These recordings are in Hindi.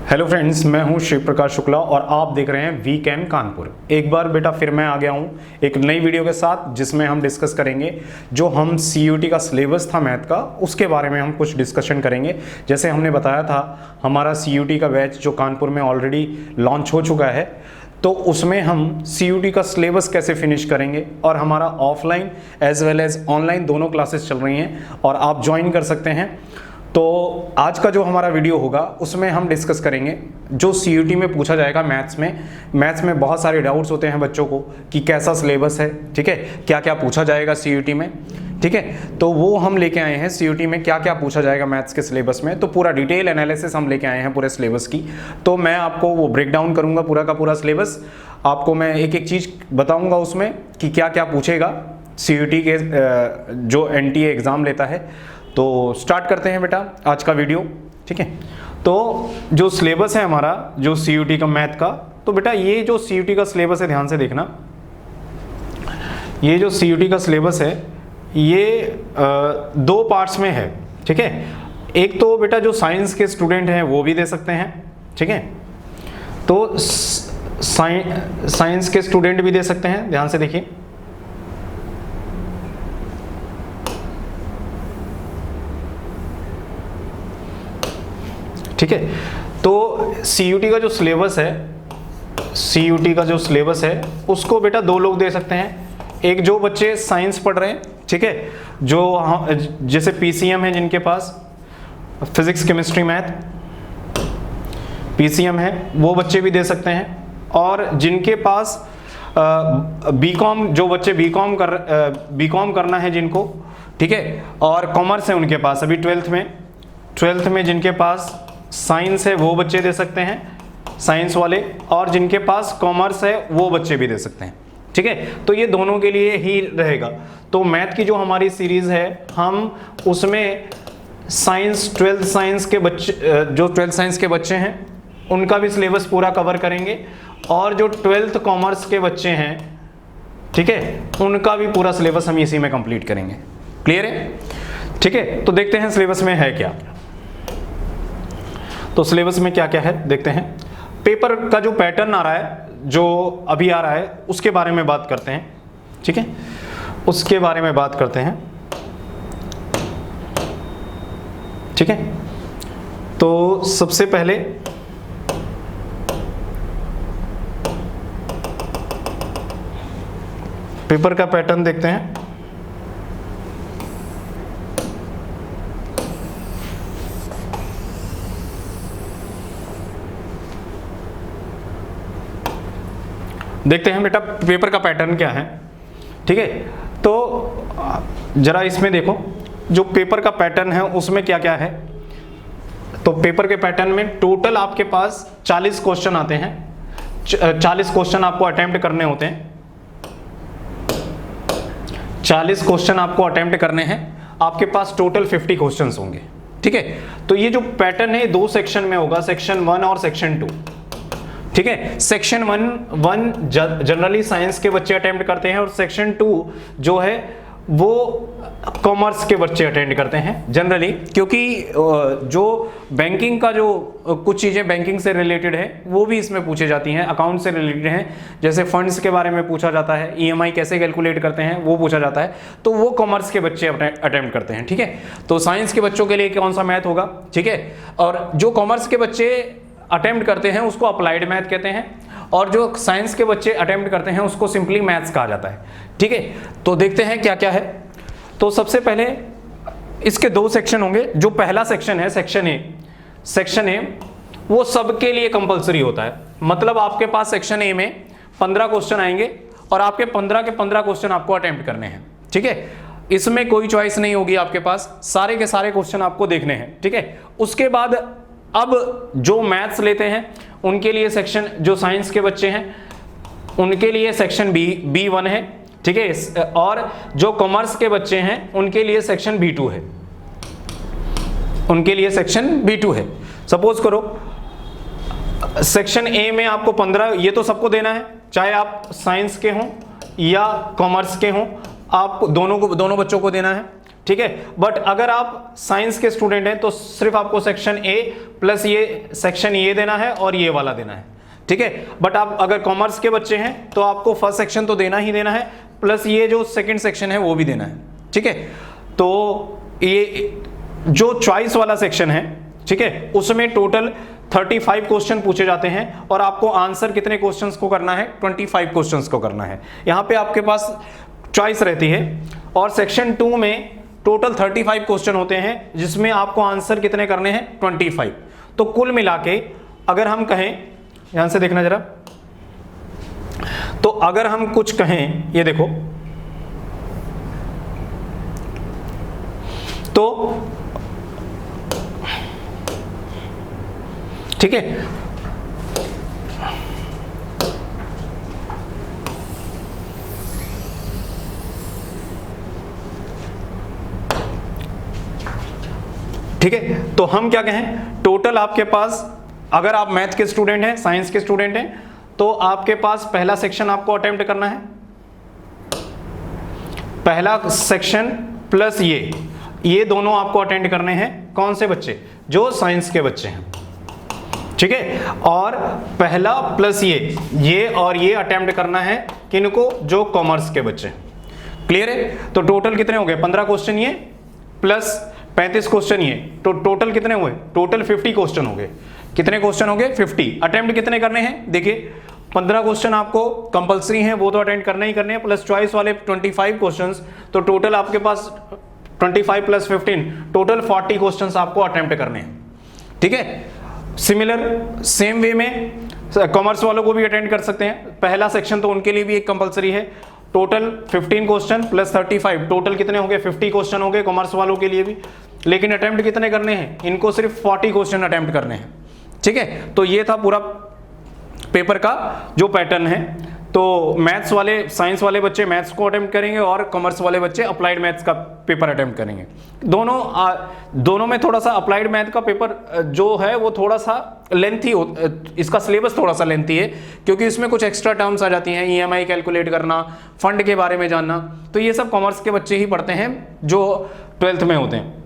हेलो फ्रेंड्स, मैं हूं शिव प्रकाश शुक्ला और आप देख रहे हैं वीकेंड कानपुर। एक बार बेटा फिर मैं आ गया हूं एक नई वीडियो के साथ, जिसमें हम डिस्कस करेंगे जो हम सीयूटी का सिलेबस था मैथ का, उसके बारे में हम कुछ डिस्कशन करेंगे। जैसे हमने बताया था, हमारा सीयूटी का बैच जो कानपुर में ऑलरेडी लॉन्च हो चुका है, तो उसमें हम सीयूटी का सिलेबस कैसे फिनिश करेंगे और हमारा offline as well as online दोनों क्लासेस चल रही हैं और आप ज्वाइन कर सकते हैं। तो आज का जो हमारा वीडियो होगा उसमें हम डिस्कस करेंगे जो सीयूटी में पूछा जाएगा मैथ्स में बहुत सारे डाउट्स होते हैं बच्चों को कि कैसा सिलेबस है, ठीक है, क्या क्या पूछा जाएगा सीयूटी में, ठीक है। तो वो हम लेके आए हैं सीयूटी में क्या क्या पूछा जाएगा मैथ्स के सिलेबस में, तो पूरा डिटेल एनालिसिस हम लेके आए हैं पूरे सिलेबस की। तो मैं आपको वो ब्रेक डाउन करूंगा पूरा का पूरा सिलेबस, आपको मैं एक एक चीज़ बताऊंगा उसमें कि क्या क्या पूछेगा सीयूटी के जो एनटीए एग्ज़ाम लेता है। तो स्टार्ट करते हैं बेटा आज का वीडियो, ठीक है। तो जो सिलेबस है हमारा जो सीयूटी का मैथ का, तो बेटा ये जो सीयूटी का सिलेबस है ध्यान से देखना, ये जो सीयूटी का सिलेबस है ये दो पार्ट्स में है, ठीक है। एक तो बेटा जो साइंस के स्टूडेंट हैं वो भी दे सकते हैं, ठीक है। तो साइंस के स्टूडेंट भी दे सकते हैं, ध्यान से देखिए। ठीक है। तो सीयूटी का जो सिलेबस है उसको बेटा दो लोग दे सकते हैं। एक जो बच्चे साइंस पढ़ रहे हैं, ठीक है, जो जैसे पीसीएम है जिनके पास फिजिक्स केमिस्ट्री मैथ पीसीएम है, वो बच्चे भी दे सकते हैं। और जिनके पास बीकॉम, जो बच्चे बीकॉम करना है जिनको, ठीक है, और कॉमर्स है उनके पास अभी ट्वेल्थ में जिनके पास साइंस है वो बच्चे दे सकते हैं, साइंस वाले, और जिनके पास कॉमर्स है वो बच्चे भी दे सकते हैं, ठीक है। तो ये दोनों के लिए ही रहेगा। तो मैथ की जो हमारी सीरीज है हम उसमें साइंस, ट्वेल्थ साइंस के बच्चे हैं उनका भी सिलेबस पूरा कवर करेंगे, और जो ट्वेल्थ कॉमर्स के बच्चे हैं, ठीक है, उनका भी पूरा सिलेबस हम इसी में कंप्लीट करेंगे। क्लियर है, ठीक है। तो देखते हैं सिलेबस में है क्या। तो सिलेबस में क्या क्या है देखते हैं। पेपर का जो पैटर्न आ रहा है, जो अभी आ रहा है, उसके बारे में बात करते हैं, ठीक है, उसके बारे में बात करते हैं, ठीक है। तो सबसे पहले पेपर का पैटर्न देखते हैं। देखते हैं बेटा पेपर का पैटर्न क्या है, ठीक है। तो जरा इसमें देखो जो पेपर का पैटर्न है उसमें क्या क्या है। तो पेपर के पैटर्न में टोटल आपके पास 40 क्वेश्चन आते हैं, 40 क्वेश्चन आपको अटेम्प्ट करने होते हैं, 40 क्वेश्चन आपको अटेम्प्ट करने हैं। आपके पास टोटल 50 क्वेश्चन होंगे, ठीक है। तो ये जो पैटर्न है दो सेक्शन में होगा, सेक्शन 1 और सेक्शन 2, ठीक है। सेक्शन 1 जनरली साइंस के बच्चे अटेम्प्ट करते हैं, और सेक्शन 2 जो है वो कॉमर्स के बच्चे अटेंड करते हैं जनरली, क्योंकि जो बैंकिंग का जो कुछ चीज़ें बैंकिंग से रिलेटेड है वो भी इसमें पूछे जाती हैं, अकाउंट से रिलेटेड हैं, जैसे फंड्स के बारे में पूछा जाता है, ईएमआई कैसे कैलकुलेट करते हैं वो पूछा जाता है, तो वो कॉमर्स के बच्चे अटेम्प्ट करते हैं, ठीक है। तो साइंस के बच्चों के लिए कौन सा मैथ होगा, ठीक है, और जो कॉमर्स के बच्चे अटेम्प्ट करते हैं उसको अप्लाइड मैथ कहते हैं, और जो साइंस के बच्चे अटेम्प्ट करते हैं उसको सिंपली मैथ्स कहा जाता है, ठीक है। तो देखते हैं क्या क्या है। तो सबसे पहले इसके दो सेक्शन होंगे। जो पहला सेक्शन है सेक्शन ए वो सबके लिए कंपलसरी होता है। मतलब आपके पास सेक्शन ए में 15 क्वेश्चन आएंगे और आपके 15 के 15 क्वेश्चन आपको अटेम्प्ट करने हैं, ठीक है। इसमें कोई चॉइस नहीं होगी आपके पास, सारे के सारे क्वेश्चन आपको देखने हैं, ठीक है। उसके बाद अब जो मैथ्स लेते हैं उनके लिए सेक्शन, जो साइंस के बच्चे हैं उनके लिए सेक्शन B1 है, ठीक है, और जो कॉमर्स के बच्चे हैं उनके लिए सेक्शन B2 है, उनके लिए सेक्शन B2 है। सपोज करो सेक्शन ए में आपको 15, ये तो सबको देना है, चाहे आप साइंस के हों या कॉमर्स के हों, आप दोनों बच्चों को देना है। ठीक है। बट अगर आप साइंस के स्टूडेंट हैं तो सिर्फ आपको सेक्शन ए प्लस ये सेक्शन ये देना है और ये वाला देना है, ठीक है। बट आप अगर कॉमर्स के बच्चे हैं तो आपको फर्स्ट सेक्शन तो देना ही देना है, प्लस ये जो सेकंड सेक्शन है वो भी देना है, ठीक है। तो ये जो चॉइस वाला सेक्शन है, ठीक है, उसमें टोटल 35 क्वेश्चन पूछे जाते हैं और आपको आंसर कितने क्वेश्चंस को करना है, 25 क्वेश्चंस को करना है। यहां पे आपके पास चॉइस रहती है। और सेक्शन 2 में टोटल 35 क्वेश्चन होते हैं जिसमें आपको आंसर कितने करने हैं, 25। तो कुल मिला के अगर हम कहें, ध्यान से देखना जरा, तो अगर हम कुछ कहें, ये देखो, तो ठीक है, ठीक है। तो हम क्या कहें, टोटल आपके पास, अगर आप मैथ के स्टूडेंट हैं, साइंस के स्टूडेंट हैं, तो आपके पास पहला सेक्शन आपको अटेम्प्ट करना है, पहला सेक्शन प्लस ये दोनों आपको अटेंड करने हैं। कौन से बच्चे, जो साइंस के बच्चे हैं, ठीक है। और पहला प्लस ये और ये अटेम्प्ट करना है किनको, जो कॉमर्स के बच्चे। क्लियर है। तो टोटल कितने हो गए, 15 क्वेश्चन ये प्लस 35 क्वेश्चन ये, तो टोटल कितने हुए, टोटल 50 क्वेश्चन हो गए। कितने क्वेश्चन हो गए, 50। अटेम्प्ट कितने करने हैं, देखिए 15 क्वेश्चन आपको कंपलसरी हैं, वो तो अटेंड करने ही करने हैं, प्लस चॉइस वाले 25 क्वेश्चंस, तो टोटल आपके पास 25 प्लस 15 टोटल 40 क्वेश्चंस आपको अटेम्प्ट करने हैं, ठीक है। सिमिलर सेम वे में कॉमर्स वालों को भी अटेंड कर सकते हैं। पहला सेक्शन तो उनके लिए भी एक कंपलसरी है। टोटल 15 क्वेश्चन प्लस 35, टोटल कितने हो गए, 50 क्वेश्चन हो गए कॉमर्स वालों के लिए भी। लेकिन अटेम्प्ट कितने करने हैं, इनको सिर्फ 40 क्वेश्चन अटेम्प्ट करने हैं, ठीक है। तो ये था पूरा पेपर का जो पैटर्न है। तो मैथ्स वाले, साइंस वाले बच्चे मैथ्स को अटेम्प्ट करेंगे और कॉमर्स वाले बच्चे अप्लाइड मैथ्स का पेपर अटेम्प्ट करेंगे। दोनों में थोड़ा सा अप्लाइड मैथ का पेपर जो है वो थोड़ा सा लेंथी हो, इसका सिलेबस थोड़ा सा लेंथी है, क्योंकि इसमें कुछ एक्स्ट्रा टर्म्स आ जाती हैं, ईएमआई कैलकुलेट करना, फंड के बारे में जानना, तो ये सब कॉमर्स के बच्चे ही पढ़ते हैं जो 12th में होते हैं।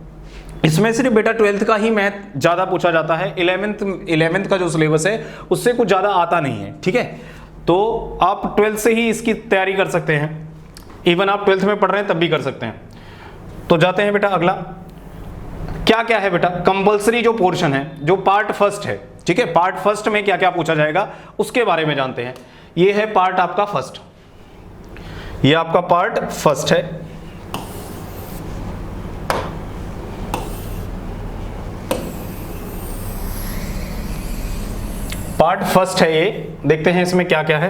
इसमें सिर्फ बेटा 12th का ही मैथ ज़्यादा पूछा जाता है, 11th का जो सिलेबस है उससे कुछ ज़्यादा आता नहीं है, ठीक है। तो आप 12th से ही इसकी तैयारी कर सकते हैं, इवन आप 12th में पढ़ रहे हैं तब भी कर सकते हैं। तो जाते हैं बेटा अगला, क्या क्या है बेटा कंपलसरी जो पोर्शन है, जो पार्ट फर्स्ट है, ठीक है। पार्ट फर्स्ट में क्या क्या पूछा जाएगा उसके बारे में जानते हैं। ये है पार्ट आपका फर्स्ट, ये आपका पार्ट फर्स्ट है। पार्ट फर्स्ट है, ये देखते हैं इसमें क्या क्या है।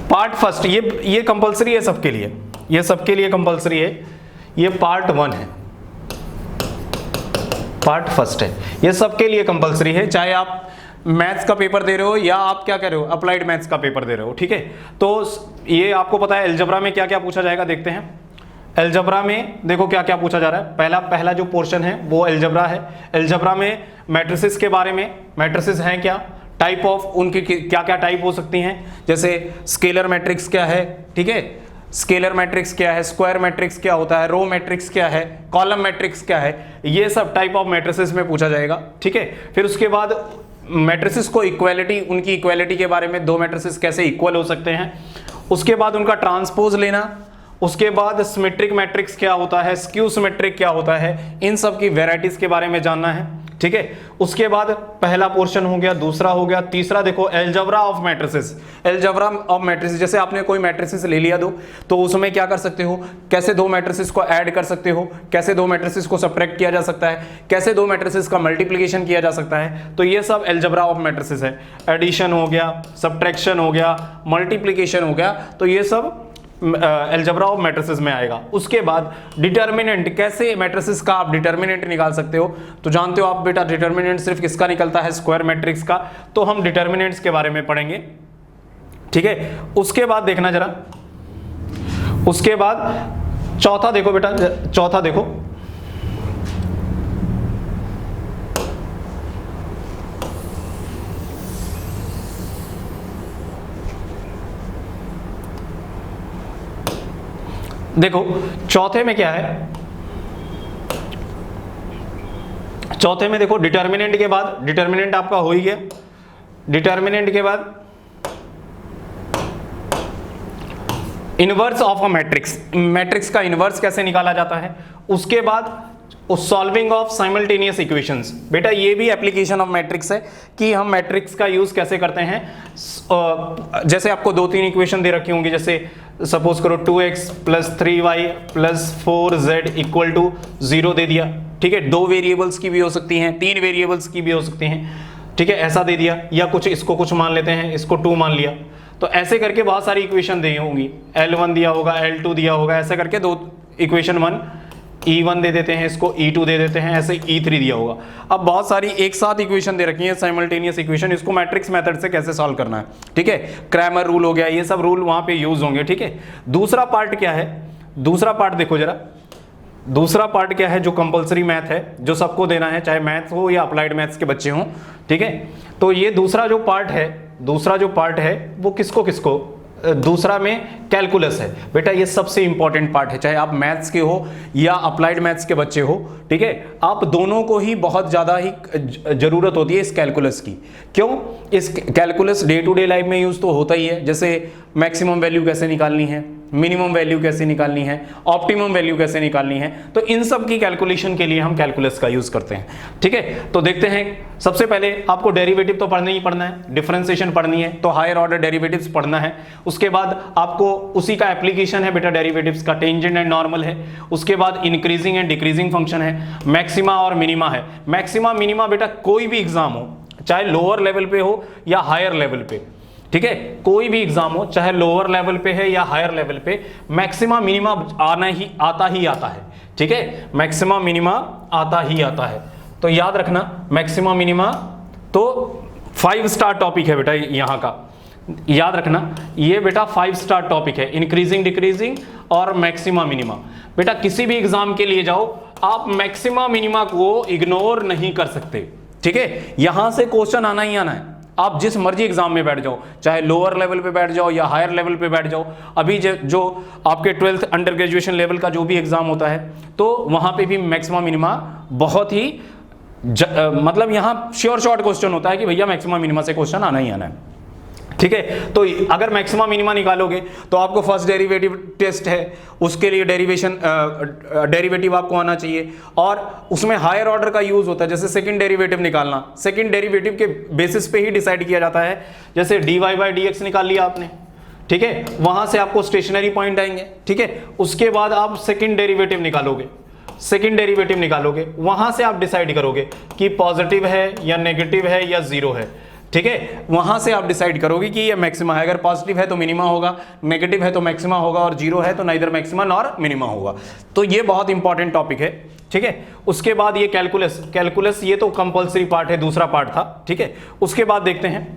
पार्ट फर्स्ट ये कंपलसरी है सबके लिए, ये सबके लिए कंपलसरी है। ये पार्ट 1 है, पार्ट फर्स्ट है, ये सबके लिए कंपलसरी है, चाहे आप मैथ्स का पेपर दे रहे हो या आप क्या कर रहे हो, अप्लाइड मैथ्स का पेपर दे रहे हो, ठीक है। तो ये आपको पता है अलजेब्रा में क्या क्या पूछा जाएगा, देखते हैं। अलजेब्रा में देखो क्या क्या पूछा जा रहा है। पहला जो पोर्शन है वो अलजेब्रा है। अलजेब्रा में मैट्रिसेस के बारे में, मैट्रिसेस हैं क्या, टाइप ऑफ उनकी क्या क्या टाइप हो सकती हैं, जैसे स्केलर मैट्रिक्स क्या है, ठीक है, स्केलर मैट्रिक्स क्या है, स्क्वायर मैट्रिक्स क्या होता है, रो मैट्रिक्स क्या है, कॉलम मैट्रिक्स क्या है, ये सब टाइप ऑफ मैट्रिसेस में पूछा जाएगा, ठीक है। फिर उसके बाद मैट्रिसेस को इक्वालिटी, उनकी इक्वालिटी के बारे में, दो मैट्रिसेस कैसे इक्वल हो सकते हैं, उसके बाद उनका ट्रांसपोज लेना, उसके बाद सिमेट्रिक मैट्रिक्स क्या होता है, स्क्यू सिमेट्रिक क्या होता है, इन सब की वेराइटीज के बारे में जानना है, ठीक है। उसके बाद पहला पोर्शन हो गया, दूसरा हो गया, तीसरा देखो algebra of matrices. Algebra of matrices, जैसे आपने कोई मैट्रिसेस ले लिया दो, तो उसमें क्या कर सकते हो, कैसे दो मैट्रिसेस को ऐड कर सकते हो, कैसे दो मैट्रिसेस को सब्ट्रैक्ट किया जा सकता है, कैसे दो मैट्रिसेस का मल्टीप्लिकेशन किया जा सकता है, तो ये सब अलजेब्रा ऑफ मैट्रिसेस है। एडिशन हो गया, सब्ट्रैक्शन हो गया, मल्टीप्लिकेशन हो गया, तो ये सब अलजेब्रा ऑफ मैट्रिसेस में आएगा। उसके बाद डिटर्मिनेंट, कैसे मैट्रिसेस का आप डिटर्मिनेंट निकाल सकते हो, तो जानते हो आप बेटा डिटर्मिनेंट सिर्फ किसका निकलता है, स्क्वायर मैट्रिक्स का, तो हम डिटर्मिनेंट्स के बारे में पढ़ेंगे, ठीक है। उसके बाद देखना जरा, उसके बाद चौथा देखो बेटा, चौथा देखो, देखो चौथे में क्या है, चौथे में देखो डिटर्मिनेंट के बाद, डिटर्मिनेंट आपका हो ही गया, डिटर्मिनेंट के बाद inverse of a matrix, matrix का इनवर्स कैसे निकाला जाता है, उसके बाद सॉल्विंग ऑफ साइमल्टेनियस इक्वेशंस। बेटा ये भी एप्लीकेशन ऑफ मैट्रिक्स है कि हम मैट्रिक्स का यूज कैसे करते हैं। जैसे आपको 2-3 इक्वेशन दे रखी होंगी, जैसे सपोज करो 2x + 3y + 4z = 0 दे दिया, ठीक है। 2 वेरिएबल्स की भी हो सकती हैं, 3 वेरिएबल्स की भी हो सकती हैं, ठीक है, ऐसा दे दिया, या कुछ इसको कुछ मान लेते हैं, इसको 2 मान लिया, तो ऐसे करके बहुत सारी इक्वेशन दी होंगी, L1 दिया होगा, L2 दिया होगा, ऐसे करके 2 इक्वेशन 1 E1 दे देते हैं, इसको E2 दे देते हैं, ऐसे E3 दिया होगा। अब बहुत सारी एक साथ इक्वेशन दे रखी है, साइमल्टेनियस इक्वेशन, इसको मैट्रिक्स मेथड से कैसे सॉल्व करना है, ठीक है। क्रैमर रूल हो गया, ये सब रूल वहां पे यूज होंगे, ठीक है। दूसरा पार्ट क्या है, दूसरा पार्ट देखो जरा, दूसरा पार्ट क्या है जो कंपलसरी मैथ है, जो सबको देना है, चाहे मैथ हो या अप्लाइड मैथ्स के बच्चे हों, ठीक है। तो ये दूसरा जो पार्ट है, दूसरा जो पार्ट है वो किसको किसको, दूसरा में कैलकुलस है। बेटा ये सबसे इंपॉर्टेंट पार्ट है, चाहे आप मैथ्स के हो या अप्लाइड मैथ्स के बच्चे हो, ठीक है, आप दोनों को ही बहुत ज़्यादा ही जरूरत होती है इस कैलकुलस की। क्यों, इस calculus day to day life में यूज तो होता ही है, जैसे मैक्सिमम वैल्यू कैसे निकालनी है, मिनिमम वैल्यू कैसे निकालनी है, ऑप्टिमम वैल्यू कैसे निकालनी है, तो इन सब की कैलकुलेशन के लिए हम कैलकुलस का यूज करते हैं, ठीक है। तो देखते हैं, सबसे पहले आपको डेरिवेटिव तो पढ़ना ही पढ़ना है, डिफरेंशिएशन पढ़नी है, तो हायर ऑर्डर डेरिवेटिव्स पढ़ना है। उसके बाद आपको उसी का एप्लीकेशन है बेटा डेरिवेटिव्स का, टेंजेंट एंड नॉर्मल है। उसके बाद इंक्रीजिंग एंड डिक्रीजिंग फंक्शन है, मैक्सिमा और मिनिमा है। मैक्सिमा मिनिमा बेटा कोई भी एग्जाम हो, चाहे लोअर लेवल पे हो या हायर लेवल पे, ठीक है, कोई भी एग्जाम हो, चाहे लोअर लेवल पे है या हायर लेवल पे, मैक्सिमा मिनिमा आता ही आता है, ठीक है, मैक्सिमा मिनिमा आता ही आता है। तो याद रखना मैक्सिमा मिनिमा तो 5 स्टार टॉपिक है बेटा यहाँ का, याद रखना ये बेटा 5 स्टार टॉपिक है, इंक्रीजिंग डिक्रीजिंग और मैक्सिमा मिनिमा। बेटा किसी भी एग्जाम के लिए जाओ, आप मैक्सिमा मिनिमा को इग्नोर नहीं कर सकते, ठीक है। यहां से क्वेश्चन आना ही आना है, आप जिस मर्जी एग्जाम में बैठ जाओ, चाहे लोअर लेवल पे बैठ जाओ या हायर लेवल पे बैठ जाओ। अभी जो आपके 12th अंडर ग्रेजुएशन लेवल का जो भी एग्जाम होता है, तो वहां पे भी मैक्सिमा मिनिमा बहुत ही मतलब यहां श्योर शॉर्ट क्वेश्चन होता है कि भैया मैक्सिमा मिनिमा से क्वेश्चन आना ही आना है, ठीक है। तो अगर मैक्सिमा मिनिमा निकालोगे तो आपको फर्स्ट डेरिवेटिव टेस्ट है, उसके लिए डेरिवेटिव आपको आना चाहिए, और उसमें हायर ऑर्डर का यूज होता है। जैसे सेकंड डेरिवेटिव निकालना, सेकंड डेरिवेटिव के बेसिस पे ही डिसाइड किया जाता है। जैसे dy/dx निकाल लिया आपने, ठीक है, वहां से आपको स्टेशनरी पॉइंट आएंगे, ठीक है। उसके बाद आप सेकंड डेरिवेटिव निकालोगे, सेकंड डेरिवेटिव निकालोगे, वहां से आप डिसाइड करोगे कि पॉजिटिव है या नेगेटिव है या जीरो है, ठीक है। वहां से आप डिसाइड करोगे कि ये मैक्सिमा है, अगर पॉजिटिव है तो मिनिमा होगा, नेगेटिव है तो मैक्सिमा होगा, और जीरो है तो नाइदर मैक्सिमा नॉर मिनिमा होगा। तो ये बहुत इंपॉर्टेंट टॉपिक है, ठीक है। उसके बाद ये कैलकुलस ये तो कंपलसरी पार्ट है, दूसरा पार्ट था, ठीक है। उसके बाद देखते हैं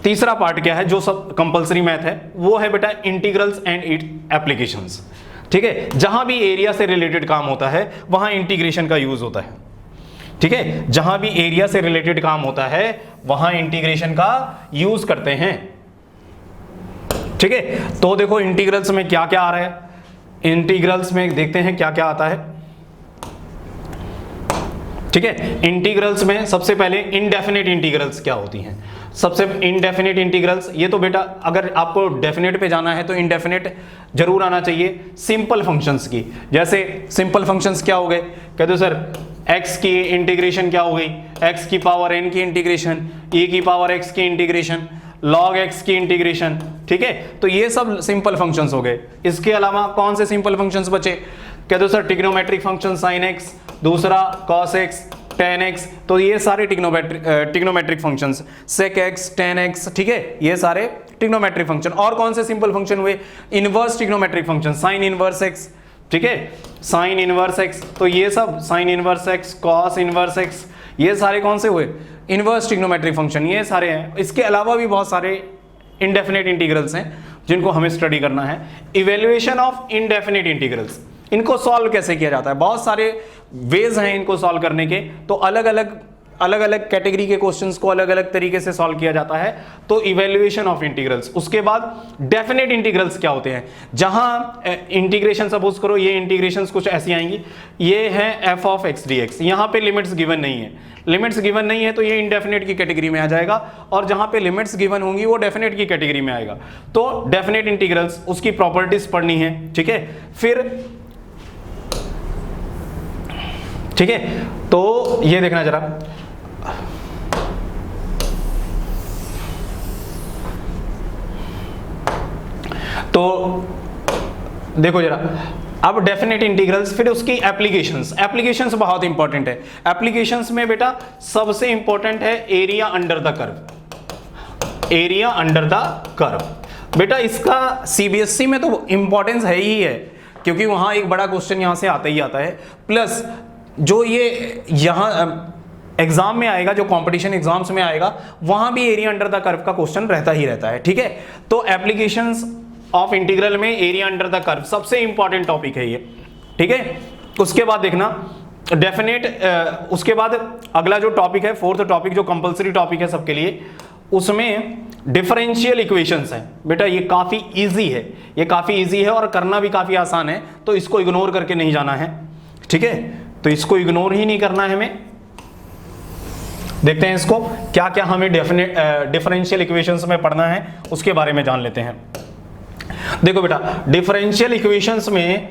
तीसरा पार्ट क्या है जो सब कंपलसरी मैथ है, वो है बेटा इंटीग्रल्स एंड इट एप्लीकेशंस, ठीक है। जहां भी एरिया से रिलेटेड काम होता है वहां इंटीग्रेशन का यूज होता है, ठीक है। जहां भी एरिया से रिलेटेड काम होता है वहां इंटीग्रेशन का यूज करते हैं, ठीक है। तो देखो इंटीग्रल्स में क्या क्या आ रहा है, इंटीग्रल्स में देखते हैं क्या क्या आता है, ठीक है। इंटीग्रल्स में सबसे पहले इनडेफिनेट इंटीग्रल्स क्या होती हैं। सबसे इनडेफिनेट इंटीग्रल्स, ये तो बेटा अगर आपको डेफिनेट पे जाना है तो इनडेफिनेट जरूर आना चाहिए सिंपल फंक्शंस की। जैसे सिंपल फंक्शंस क्या हो गए, कहते हो सर x की इंटीग्रेशन क्या हो गई, x की पावर n की इंटीग्रेशन, e की पावर x की इंटीग्रेशन, log x की इंटीग्रेशन, ठीक है। तो ये सब सिंपल फंक्शंस हो गए। इसके अलावा कौन से सिंपल फंक्शंस बचे, कहते हो sir trigonometric function sin x, दूसरा cos x, tan x, तो ये सारे trigonometric functions, sec x, tan x, ठीक है, ये सारे ट्रिग्नोमेट्रिक फंक्शन। और कौन से सिंपल फंक्शन हुए, inverse trigonometric function, sin inverse x, ठीक है, sin इनवर्स x, तो ये सब sin inverse x, cos inverse x, ये सारे कौन से हुए, इनवर्स ट्रिग्नोमेट्रिक फंक्शन, ये सारे हैं। इसके अलावा भी बहुत सारे इनडेफिनेट इंटीग्रल्स हैं जिनको हमें स्टडी करना है। इवेल्युएशन ऑफ इनडेफिनेट इंटीग्रल्स, इनको सॉल्व कैसे किया जाता है, बहुत सारे वेज हैं इनको सॉल्व करने के। तो अलग अलग अलग अलग कैटेगरी के क्वेश्चंस को अलग अलग तरीके से सॉल्व किया जाता है। तो इवैल्यूएशन ऑफ इंटीग्रल्स, उसके बाद डेफिनेट इंटीग्रल्स क्या होते हैं, जहां इंटीग्रेशन सपोज करो ये इंटीग्रेशंस कुछ ऐसी आएंगी, ये है f ऑफ x dx, यहां पे लिमिट्स गिवन नहीं है, लिमिट्स गिवन नहीं है तो ये इनडेफिनेट की कैटेगरी में आ जाएगा, और जहां पे लिमिट्स गिवन होंगी वो डेफिनेट की कैटेगरी में आएगा। तो डेफिनेट इंटीग्रल्स, उसकी प्रॉपर्टीज पढ़नी है, ठीक है। फिर ठीक है, तो ये देखना जरा, तो देखो जरा, अब डेफिनेट इंटीग्रल्स, फिर उसकी एप्लीकेशंस, एप्लीकेशंस बहुत इंपॉर्टेंट है। एप्लीकेशंस में बेटा सबसे इंपॉर्टेंट है area under the curve, area under the curve. बेटा इसका सीबीएसई में तो इंपॉर्टेंस है ही है, क्योंकि वहां एक बड़ा क्वेश्चन यहां से आता ही आता है, प्लस जो ये यहां एग्जाम में आएगा, जो कंपटीशन एग्जाम्स में आएगा, वहां भी एरिया अंडर द कर्व का क्वेश्चन रहता ही रहता है, ठीक है। तो एप्लीकेशंस ऑफ इंटीग्रल में एरिया अंडर द कर्व सबसे इंपॉर्टेंट टॉपिक है ये, ठीक है। उसके बाद देखना डेफिनेट, उसके बाद अगला जो टॉपिक है, फोर्थ टॉपिक जो कंपलसरी टॉपिक है सबके लिए, उसमें डिफरेंशियल इक्वेशंस है। बेटा ये काफी इजी है, ये काफी इजी है और करना भी काफी आसान है, तो इसको इग्नोर करके नहीं जाना है, ठीक है। तो इसको इग्नोर ही नहीं करना है हमें। देखते हैं इसको क्या क्या हमें डिफरेंशियल इक्वेशंस में पढ़ना है, उसके बारे में जान लेते हैं। देखो बेटा डिफरेंशियल इक्वेशंस में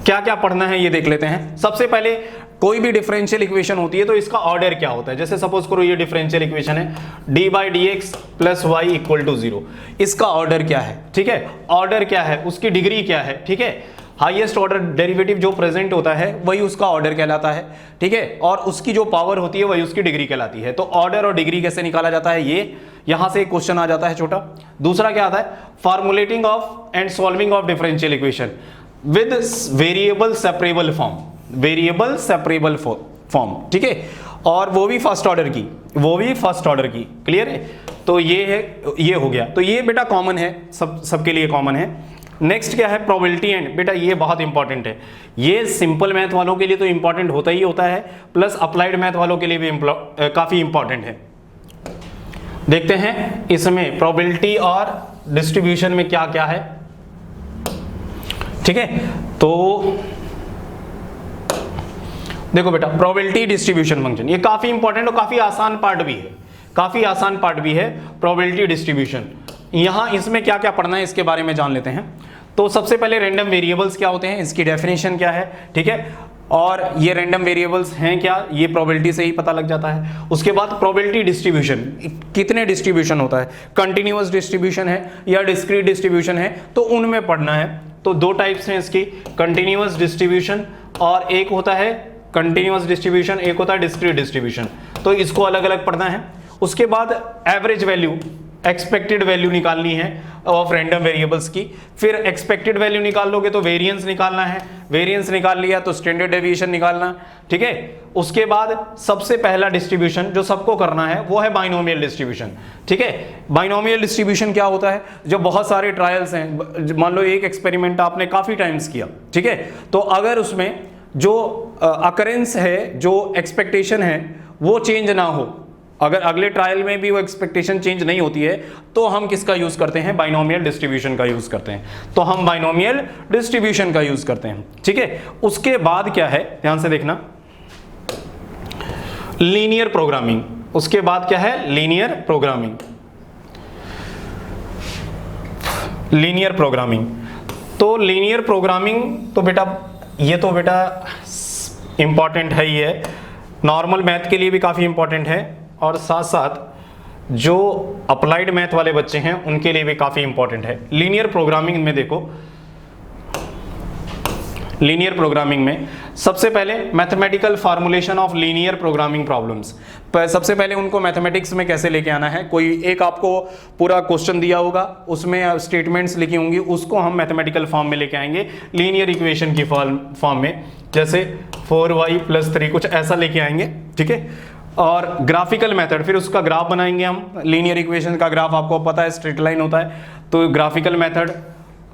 क्या क्या पढ़ना है ये देख लेते हैं। सबसे पहले कोई भी डिफरेंशियल इक्वेशन होती है तो इसका ऑर्डर क्या होता है। जैसे सपोज करो ये डिफरेंशियल इक्वेशन है, d/dx + y = 0, इसका ऑर्डर क्या है, ठीक है। ऑर्डर क्या है, उसकी डिग्री क्या है, ठीक है। हाईएस्ट ऑर्डर डेरिवेटिव जो प्रेजेंट होता है वही उसका ऑर्डर कहलाता है, ठीक है। और उसकी जो पावर होती है वही उसकी डिग्री कहलाती है। तो ऑर्डर और डिग्री कैसे निकाला जाता है, ये यहां से एक क्वेश्चन आ जाता है छोटा। दूसरा क्या आता है, formulating of and solving of differential equation with variable separable form, variable separable form, ठीक है। और वो भी फर्स्ट ऑर्डर की, वो भी फर्स्ट ऑर्डर की, क्लियर है। तो ये है, ये हो गया। तो ये बेटा कॉमन है, सबके लिए कॉमन है। नेक्स्ट क्या है, प्रोबेबिलिटी एंड, बेटा ये बहुत इंपॉर्टेंट है। ये सिंपल मैथ वालों के लिए तो इंपॉर्टेंट होता ही होता है, प्लस अप्लाइड मैथ वालों के लिए भी काफी इंपॉर्टेंट है। देखते हैं इसमें प्रोबेबिलिटी और डिस्ट्रीब्यूशन में क्या क्या है, ठीक है। तो देखो बेटा प्रोबेबिलिटी डिस्ट्रीब्यूशन फंक्शन, ये काफी इंपॉर्टेंट और काफी आसान पार्ट भी है, काफी आसान पार्ट भी है प्रोबेबिलिटी डिस्ट्रीब्यूशन। यहां इसमें क्या क्या पढ़ना है इसके बारे में जान लेते हैं। तो सबसे पहले रैंडम वेरिएबल्स क्या होते हैं, इसकी डेफिनेशन क्या है, ठीक है। और ये रैंडम वेरिएबल्स हैं क्या, ये प्रोबेबिलिटी से ही पता लग जाता है। उसके बाद प्रोबेबिलिटी डिस्ट्रीब्यूशन, कितने डिस्ट्रीब्यूशन होता है, कंटिन्यूअस डिस्ट्रीब्यूशन है या डिस्क्रीट डिस्ट्रीब्यूशन है, तो उनमें पढ़ना है। तो दो टाइप्स हैं इसकी, कंटिन्यूअस डिस्ट्रीब्यूशन और एक होता है कंटिन्यूअस डिस्ट्रीब्यूशन, एक होता है डिस्क्रीट डिस्ट्रीब्यूशन। तो इसको अलग अलग पढ़ना है। उसके बाद एवरेज वैल्यू, एक्सपेक्टेड वैल्यू निकालनी है ऑफ रैंडम वेरिएबल्स की। फिर एक्सपेक्टेड वैल्यू निकाल लोगे तो वेरिएंस निकालना है, वेरिएंस निकाल लिया तो स्टैंडर्ड डेविएशन निकालना, ठीक है। उसके बाद सबसे पहला डिस्ट्रीब्यूशन जो सबको करना है वो है बाइनोमियल डिस्ट्रीब्यूशन, ठीक है। बाइनोमियल डिस्ट्रीब्यूशन क्या होता है, जो बहुत सारे ट्रायल्स हैं, मान लो एक एक्सपेरिमेंट आपने काफी टाइम्स किया, ठीक है। तो अगर उसमें जो अकरेंस है, जो एक्सपेक्टेशन है वो चेंज ना हो, अगर अगले ट्रायल में भी वो एक्सपेक्टेशन चेंज नहीं होती है, तो हम किसका यूज करते हैं, बाइनोमियल डिस्ट्रीब्यूशन का यूज करते हैं। तो हम बाइनोमियल डिस्ट्रीब्यूशन का यूज करते हैं, ठीक है। उसके बाद क्या है, ध्यान से देखना, लीनियर प्रोग्रामिंग। उसके बाद क्या है, लीनियर प्रोग्रामिंग, लीनियर प्रोग्रामिंग। तो लीनियर प्रोग्रामिंग तो बेटा ये तो बेटा इंपॉर्टेंट है ही है, नॉर्मल मैथ के लिए भी काफी इंपॉर्टेंट है, और साथ साथ जो अप्लाइड मैथ वाले बच्चे हैं उनके लिए भी काफी इंपॉर्टेंट है। लीनियर प्रोग्रामिंग में देखो, लीनियर प्रोग्रामिंग में सबसे पहले mathematical formulation of linear programming problems. सबसे पहले उनको मैथमेटिक्स में कैसे लेके आना है, कोई एक आपको पूरा क्वेश्चन दिया होगा, उसमें स्टेटमेंट्स लिखी होंगी, उसको हम मैथमेटिकल फॉर्म में लेके आएंगे, लीनियर इक्वेशन की फॉर्म में, जैसे 4y + 3 कुछ ऐसा लेके आएंगे, ठीक है। और ग्राफिकल मेथड, फिर उसका ग्राफ बनाएंगे हम। लीनियर इक्वेशन का ग्राफ आपको पता है स्ट्रेट लाइन होता है, तो ग्राफिकल मेथड,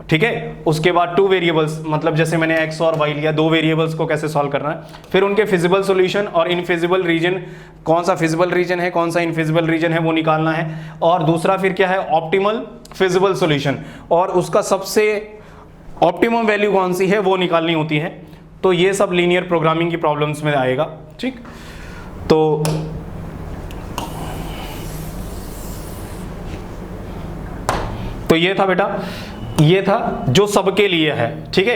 ठीक है। उसके बाद 2 वेरिएबल्स, मतलब जैसे मैंने x और y लिया, 2 वेरिएबल्स को कैसे सॉल्व करना है, फिर उनके फिजिबल सॉल्यूशन और इनफिजिबल रीजन, कौन सा फिजिबल रीजन है कौन सा इनफिजिबल रीजन है वो निकालना है, और दूसरा फिर क्या है ऑप्टिमल फिजिबल सॉल्यूशन, और उसका सबसे ऑप्टिमम वैल्यू कौन सी है वो निकालनी होती है। तो ये सब लीनियर प्रोग्रामिंग की प्रॉब्लम्स में आएगा, ठीक। तो ये था बेटा, ये था जो सबके लिए है, ठीक है।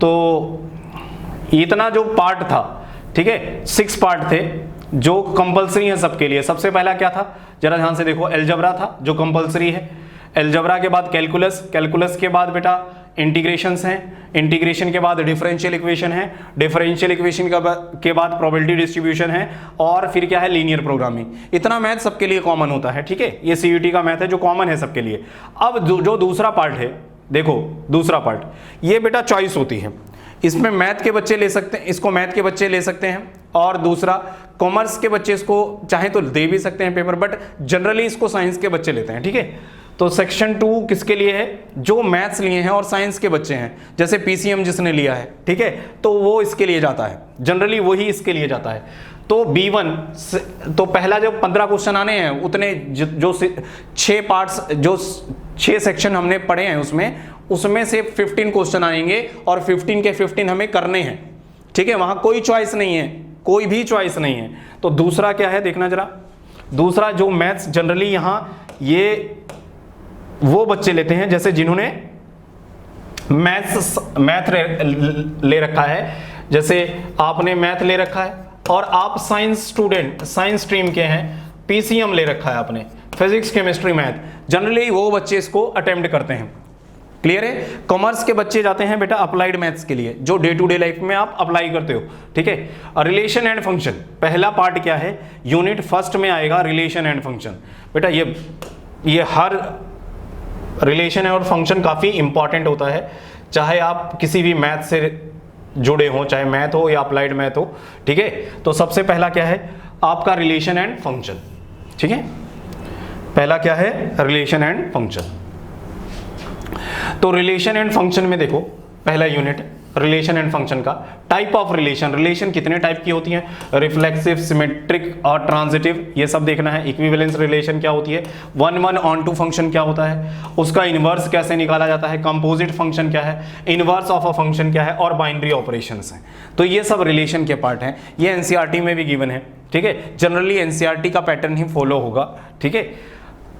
तो इतना जो पार्ट था, ठीक है, 6 पार्ट थे जो कंपलसरी है सबके लिए। सबसे पहला क्या था, जरा ध्यान से देखो, अलजेब्रा था जो कंपलसरी है। अलजेब्रा के बाद कैलकुलस, कैलकुलस के बाद बेटा इंटीग्रेशंस हैं, इंटीग्रेशन के बाद डिफरेंशियल इक्वेशन है, डिफरेंशियल इक्वेशन के बाद प्रोबेबिलिटी डिस्ट्रीब्यूशन है, और फिर क्या है लीनियर प्रोग्रामिंग। इतना मैथ सबके लिए कॉमन होता है, ठीक है। ये सीयूटी का मैथ है जो कॉमन है सबके लिए। अब जो दूसरा पार्ट है, देखो दूसरा पार्ट, ये बेटा चॉइस होती है। इसमें मैथ के बच्चे ले सकते हैं, इसको मैथ के बच्चे ले सकते हैं, और दूसरा कॉमर्स के बच्चे इसको चाहे तो दे भी सकते हैं पेपर, बट जनरली इसको साइंस के बच्चे लेते हैं, ठीक है। तो सेक्शन 2 किसके लिए है, जो मैथ्स लिए हैं और साइंस के बच्चे हैं, जैसे पीसीएम जिसने लिया है, ठीक है, तो वो इसके लिए जाता है, जनरली वही इसके लिए जाता है। तो B1 तो पहला जब 15 क्वेश्चन आने हैं, उतने जो 6 पार्ट्स, जो 6 सेक्शन हमने पढ़े हैं उसमें से 15 क्वेश्चन आएंगे, और 15 के 15 हमें करने हैं, ठीक है। वहां कोई चॉइस नहीं है, कोई भी चॉइस नहीं है। तो दूसरा क्या है देखना जरा, दूसरा जो मैथ्स जनरली यहां ये वो बच्चे लेते हैं जैसे जिन्होंने मैथ ले रखा है, जैसे आपने मैथ ले रखा है और आप साइंस स्टूडेंट, साइंस स्ट्रीम के हैं, पीसीएम ले रखा है आपने, फिजिक्स केमिस्ट्री मैथ, जनरली वो बच्चे इसको अटेम्प्ट करते हैं। क्लियर है। कॉमर्स के बच्चे जाते हैं बेटा अप्लाइड मैथ्स के लिए, जो डे टू डे लाइफ में आप अप्लाई करते हो, ठीक है। रिलेशन एंड फंक्शन पहला पार्ट क्या है, यूनिट फर्स्ट में आएगा रिलेशन एंड फंक्शन। बेटा ये हर रिलेशन और फंक्शन काफ़ी इंपॉर्टेंट होता है, चाहे आप किसी भी मैथ से जुड़े हो, चाहे मैथ हो या अप्लाइड मैथ हो, ठीक है। तो सबसे पहला क्या है आपका रिलेशन एंड फंक्शन, ठीक है। पहला क्या है रिलेशन एंड फंक्शन। तो रिलेशन एंड फंक्शन में देखो पहला यूनिट रिलेशन एंड फंक्शन का, टाइप ऑफ रिलेशन, रिलेशन कितने टाइप की होती हैं, रिफ्लेक्सिव, सिमेट्रिक और ट्रांजिटिव, ये सब देखना है। इक्विवेलेंस रिलेशन क्या होती है, 1 ऑन टू फंक्शन क्या होता है, उसका इनवर्स कैसे निकाला जाता है, कंपोजिट फंक्शन क्या है, इनवर्स ऑफ अ फंक्शन क्या है, और बाइनरी ऑपरेशंस हैं। तो ये सब रिलेशन के पार्ट हैं, ये एनसीईआरटी में भी गिवन है, ठीक है। जनरली एनसीईआरटी का पैटर्न ही फॉलो होगा, ठीक है।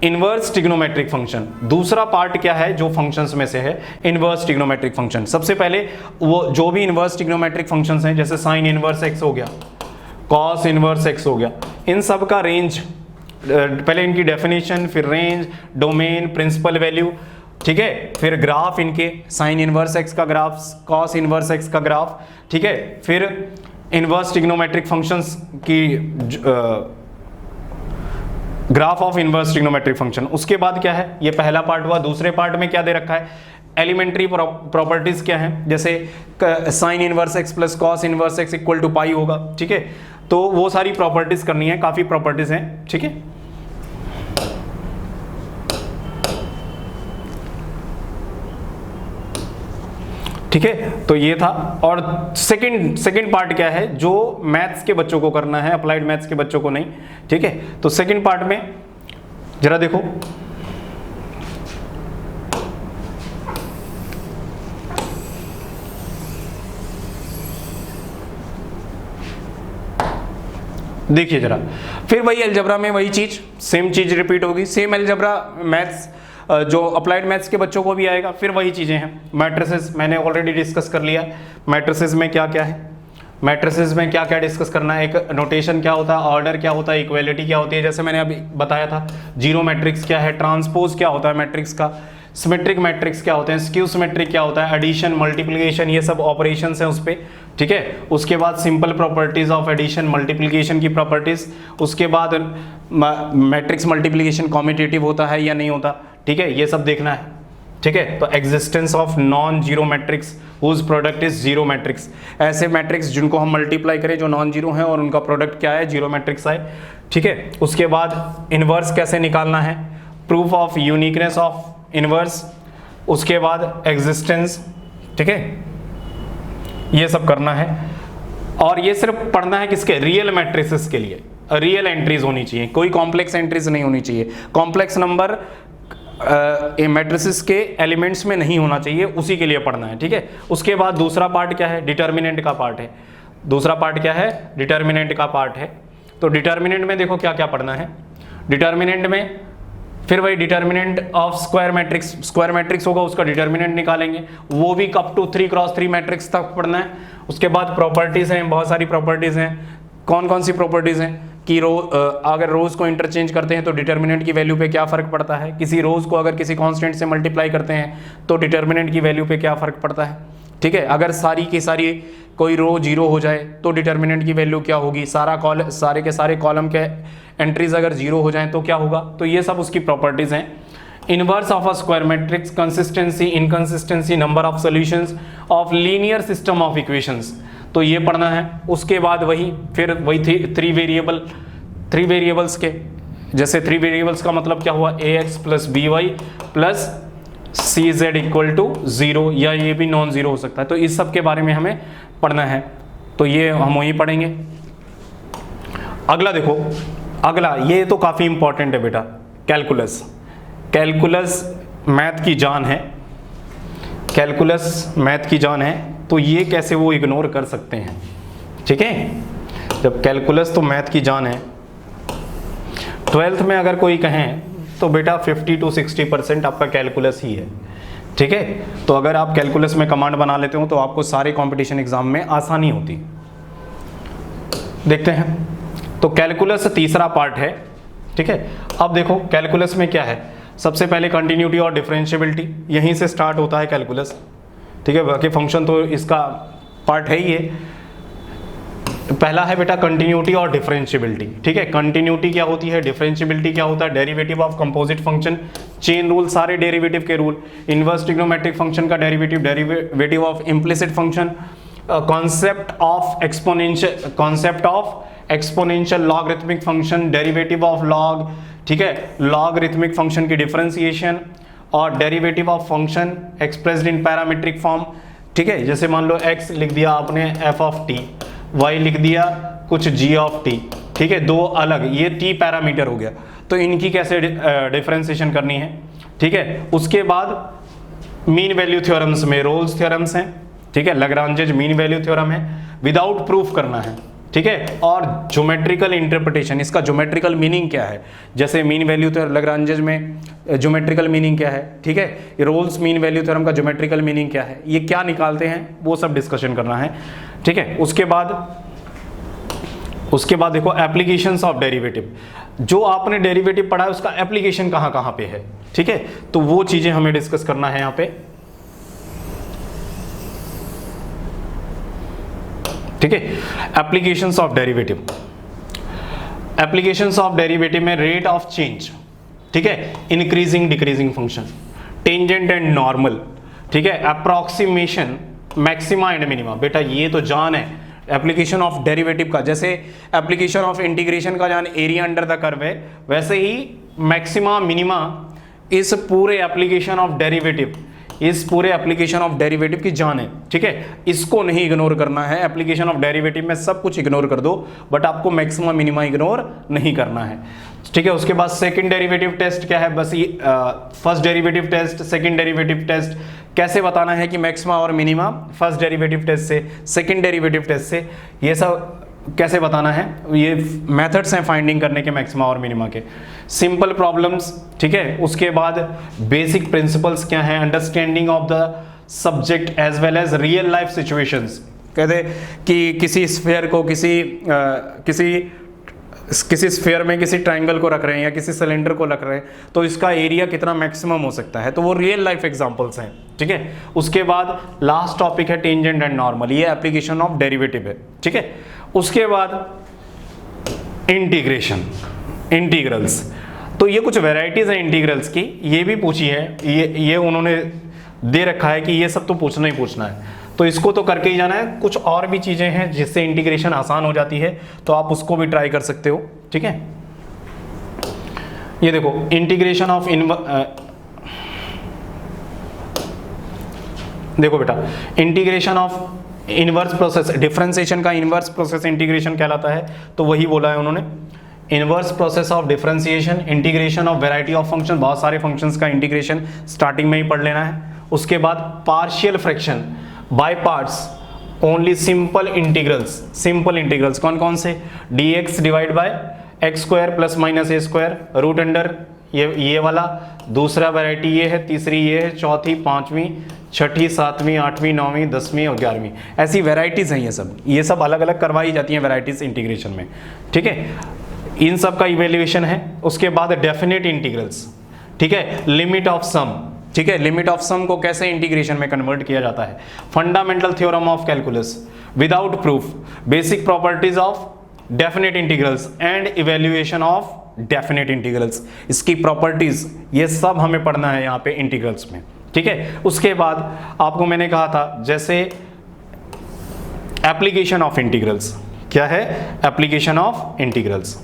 इनवर्स ट्रिग्नोमेट्रिक फंक्शन दूसरा पार्ट क्या है जो फंक्शंस में से है, इनवर्स ट्रिग्नोमेट्रिक फंक्शन। सबसे पहले वो जो भी इनवर्स ट्रिग्नोमेट्रिक फंक्शंस हैं, जैसे साइन इनवर्स एक्स हो गया, कॉस इनवर्स एक्स हो गया, इन सब का रेंज, पहले इनकी डेफिनेशन, फिर रेंज, डोमेन, प्रिंसिपल वैल्यू, ठीक है, फिर ग्राफ इनके, साइन इनवर्स एक्स का ग्राफ, कॉस इनवर्स एक्स का ग्राफ, ठीक है, फिर इनवर्स ट्रिग्नोमेट्रिक फंक्शंस की graph of inverse trigonometric function. उसके बाद क्या है, ये पहला पार्ट हुआ। दूसरे पार्ट में क्या दे रखा है, एलिमेंट्री प्रॉपर्टीज क्या है, जैसे sine inverse x plus cos inverse x equal to pi होगा, ठीक है। तो वो सारी प्रॉपर्टीज करनी है, काफी प्रॉपर्टीज हैं, ठीक है। ठीक है, तो ये था। और सेकंड पार्ट क्या है जो मैथ्स के बच्चों को करना है, अप्लाइड मैथ्स के बच्चों को नहीं, ठीक है। तो सेकंड पार्ट में जरा देखो, देखिए जरा, फिर वही अलजेब्रा में वही चीज, सेम चीज रिपीट होगी, सेम अलजेब्रा मैथ्स जो अप्लाइड मैथ्स के बच्चों को भी आएगा, फिर वही चीजें हैं। मैट्रिसेस मैंने ऑलरेडी डिस्कस कर लिया, मैट्रिसेस में क्या क्या है, मैट्रिसेस में क्या क्या डिस्कस करना है, एक नोटेशन क्या होता है, ऑर्डर क्या होता है, इक्वेलिटी क्या होती है, जैसे मैंने अभी बताया था, जीरो मैट्रिक्स क्या है, ट्रांसपोज क्या होता है मैट्रिक्स का, सिमेट्रिक मैट्रिक्स क्या होते हैं, स्क्यू सिमेट्रिक क्या होता है, एडिशन, मल्टीप्लिकेशन, ये सब ऑपरेशंस हैं उस पे, ठीक है। उसके बाद simple properties of addition, multiplication की प्रॉपर्टीज, उसके बाद मैट्रिक्स मल्टीप्लिकेशन कॉम्यूटेटिव होता है या नहीं होता, ठीक है, ये सब देखना है, ठीक है। तो existence of non zero matrix whose product is zero matrix, ऐसे मैट्रिक्स जिनको हम मल्टीप्लाई करें जो नॉन जीरो हैं और उनका प्रोडक्ट क्या है, जीरो मैट्रिक्स है, ठीक है। उसके बाद इनवर्स कैसे निकालना है, proof of uniqueness of inverse, उसके बाद एग्जिस्टेंस, ठीक है, ये सब करना है। और ये सिर्फ पढ़ना है किसके, रियल मैट्रिसेस के लिए, रियल एंट्रीज होनी चाहिए, कोई कॉम्प्लेक्स एंट्रीज नहीं होनी चाहिए। कॉम्प्लेक्स नंबर मैट्रिसेस के एलिमेंट्स में नहीं होना चाहिए, उसी के लिए पढ़ना है, ठीक है। उसके बाद दूसरा पार्ट क्या है, डिटर्मिनेंट का पार्ट है। दूसरा पार्ट क्या है, डिटर्मिनेंट का पार्ट है। तो डिटर्मिनेंट में देखो क्या क्या पढ़ना है। डिटर्मिनेंट में फिर वही डिटर्मिनेंट ऑफ स्क्वायर मैट्रिक्स होगा, उसका डिटर्मिनेंट निकालेंगे, वो भी अप टू 3x3 मैट्रिक्स तक पढ़ना है। उसके बाद प्रॉपर्टीज हैं, बहुत सारी प्रॉपर्टीज हैं। कौन कौन सी प्रॉपर्टीज हैं कि अगर रोज को इंटरचेंज करते हैं तो डिटर्मिनेंट की वैल्यू पे क्या फर्क पड़ता है, किसी रोज को अगर किसी कांस्टेंट से मल्टीप्लाई करते हैं तो डिटर्मिनेंट की वैल्यू पे क्या फर्क पड़ता है, ठीक है। अगर सारी की सारी कोई रो 0 हो जाए तो डिटर्मिनेंट की वैल्यू क्या होगी, सारे के सारे कॉलम के एंट्रीज अगर 0 हो जाएं तो क्या होगा। तो ये सब उसकी प्रॉपर्टीज हैं। Inverse of a square matrix, consistency, inconsistency, number of solutions of linear system of equations, तो ये पढ़ना है। उसके बाद फिर वही थ्री वेरिएबल्स के, जैसे 3 वेरिएबल्स का मतलब क्या हुआ, ax plus by plus cz equal to 0, या ये भी नॉन जीरो हो सकता है। तो इस सब के बारे में हमें पढ़ना है, तो ये हम वही पढ़ेंगे। अगला देखो, अगला ये तो काफ़ी इंपॉर्टेंट है बेटा, कैलकुलस मैथ की जान है, कैलकुलस मैथ की जान है। तो ये कैसे वो इग्नोर कर सकते हैं, ठीक है। जब कैलकुलस तो मैथ की जान है, 12th में अगर कोई कहें तो बेटा 50 to 60% आपका कैलकुलस ही है, ठीक है। तो अगर आप कैलकुलस में कमांड बना लेते हो तो आपको सारे कंपटीशन एग्जाम में आसानी होती। देखते हैं, तो कैलकुलस तीसरा पार्ट है, ठीक है। अब देखो कैलकुलस में क्या है, सबसे पहले कंटिन्यूटी और डिफरेंशिएबिलिटी, यहीं से स्टार्ट होता है कैलकुलस, ठीक है। बाकी फंक्शन तो इसका पार्ट है ही है। पहला है बेटा कंटिन्यूटी और डिफरेंशिएबिलिटी, ठीक है। कंटिन्यूटी क्या होती है, डिफरेंशिएबिलिटी क्या होता है, derivative of composite function, chain rule, सारे डेरिवेटिव के रूल, इनवर्स ट्रिग्नोमेट्रिक फंक्शन का derivative of implicit function, concept of exponential logarithmic function, derivative of log, ठीक है, लॉगरिथमिक फंक्शन की डिफरेंशिएशन, और derivative of function expressed in parametric form, ठीक है। जैसे मान लो x लिख दिया आपने f ऑफ t, y लिख दिया कुछ g ऑफ t, ठीक है, दो अलग, ये t पैरामीटर हो गया, तो इनकी कैसे डिफरेंशिएशन करनी है, ठीक है। उसके बाद मीन वैल्यू थ्योरम्स में रोल्स थ्योरम्स हैं, ठीक है, लाग्रांजेज मीन वैल्यू थ्योरम है, विदाउट प्रूफ करना है, ठीक है। और ज्योमेट्रिकल इंटरप्रिटेशन, इसका ज्योमेट्रिकल मीनिंग क्या है, जैसे मीन वैल्यू थ्योरम लाग्रांजेज में ज्योमेट्रिकल मीनिंग क्या है, ठीक है, रोल्स मीन वैल्यू थ्योरम का ज्योमेट्रिकल मीनिंग क्या है, ये क्या निकालते हैं, वो सब डिस्कशन करना है, ठीक है। उसके बाद देखो एप्लीकेशंस ऑफ डेरिवेटिव, जो आपने डेरिवेटिव पढ़ा है उसका एप्लीकेशन कहाँ कहाँ पे है, ठीक है, तो वो चीजें हमें डिस्कस करना है यहाँ पे, ठीक है। Applications of derivative, applications of derivative में रेट ऑफ चेंज, ठीक है, increasing decreasing function, tangent and normal, ठीक है, अप्रोक्सीमेशन, मैक्सिमा एंड मिनिमा, बेटा ये तो जान है एप्लीकेशन ऑफ डेरिवेटिव का। जैसे एप्लीकेशन ऑफ इंटीग्रेशन का जान एरिया अंडर द कर्व है, वैसे ही मैक्सिमा मिनिमा इस पूरे एप्लीकेशन ऑफ डेरिवेटिव, इस पूरे एप्लीकेशन ऑफ डेरिवेटिव की जान है, ठीक है। इसको नहीं इग्नोर करना है, एप्लीकेशन ऑफ डेरिवेटिव में सब कुछ इग्नोर कर दो, बट आपको मैक्सिमा मिनिमा इग्नोर नहीं करना है, ठीक है। उसके बाद सेकंड डेरिवेटिव टेस्ट क्या है, बस ये first derivative test, second derivative test, कैसे बताना है कि मैक्सिमा और मिनिमा फर्स्ट डेरिवेटिव टेस्ट से, सेकंड डेरिवेटिव टेस्ट से, ये सब कैसे बताना है, ये मेथड्स हैं फाइंडिंग करने के मैक्सिमा और मिनिमा के, सिंपल प्रॉब्लम्स, ठीक है। उसके बाद बेसिक प्रिंसिपल्स क्या हैं, understanding of the subject as well as real life situations, कहते कि किसी स्फीयर को किसी स्फीयर में किसी ट्रायंगल को रख रहे हैं या किसी सिलेंडर को रख रहे हैं, तो इसका एरिया कितना मैक्सिमम हो सकता है, तो वो रियल लाइफ एग्जांपल्स हैं, ठीक है। उसके बाद लास्ट टॉपिक है टेंजेंट एंड नॉर्मल, ये एप्लीकेशन ऑफ डेरिवेटिव है, ठीक है। उसके बाद इंटीग्रेशन, इंटीग्रल्स, तो ये कुछ वेराइटीज हैं इंटीग्रल्स की, ये भी पूछी है, ये उन्होंने दे रखा है कि ये सब तो पूछना ही पूछना है, तो इसको तो करके ही जाना है। कुछ और भी चीजें हैं जिससे इंटीग्रेशन आसान हो जाती है, तो आप उसको भी ट्राई कर सकते हो, ठीक है। ये देखो इंटीग्रेशन ऑफ देखो बेटा, integration of inverse process, differentiation का इनवर्स प्रोसेस इंटीग्रेशन कहलाता है, तो वही बोला है उन्होंने, inverse process of differentiation, integration of variety of function, बहुत सारे फंक्शंस का इंटीग्रेशन स्टार्टिंग में ही पढ़ लेना है। उसके बाद partial fraction by parts, only simple integrals, simple integrals कौन कौन से, dx divide by X square plus minus A square root under ये वाला, दूसरा वैरायटी ये है, तीसरी ये है, चौथी, पांचवी, छठी, सातवीं, आठवीं, नौवीं, 10वीं और 11वीं, ऐसी वैरायटीज हैं ये सब अलग अलग करवाई जाती हैं वैरायटीज इंटीग्रेशन में, ठीक है। इन सब का इवेल्युएशन है। उसके बाद डेफिनेट इंटीग्रल्स, ठीक है, लिमिट ऑफ सम, ठीक है, लिमिट ऑफ सम को कैसे इंटीग्रेशन में कन्वर्ट किया जाता है, fundamental theorem of calculus, without proof, basic properties of definite integrals and evaluation of definite integrals, इसकी प्रॉपर्टीज, ये सब हमें पढ़ना है यहाँ पे इंटीग्रल्स में, ठीक है। उसके बाद आपको मैंने कहा था जैसे एप्लीकेशन ऑफ इंटीग्रल्स, क्या है, एप्लीकेशन ऑफ इंटीग्रल्स,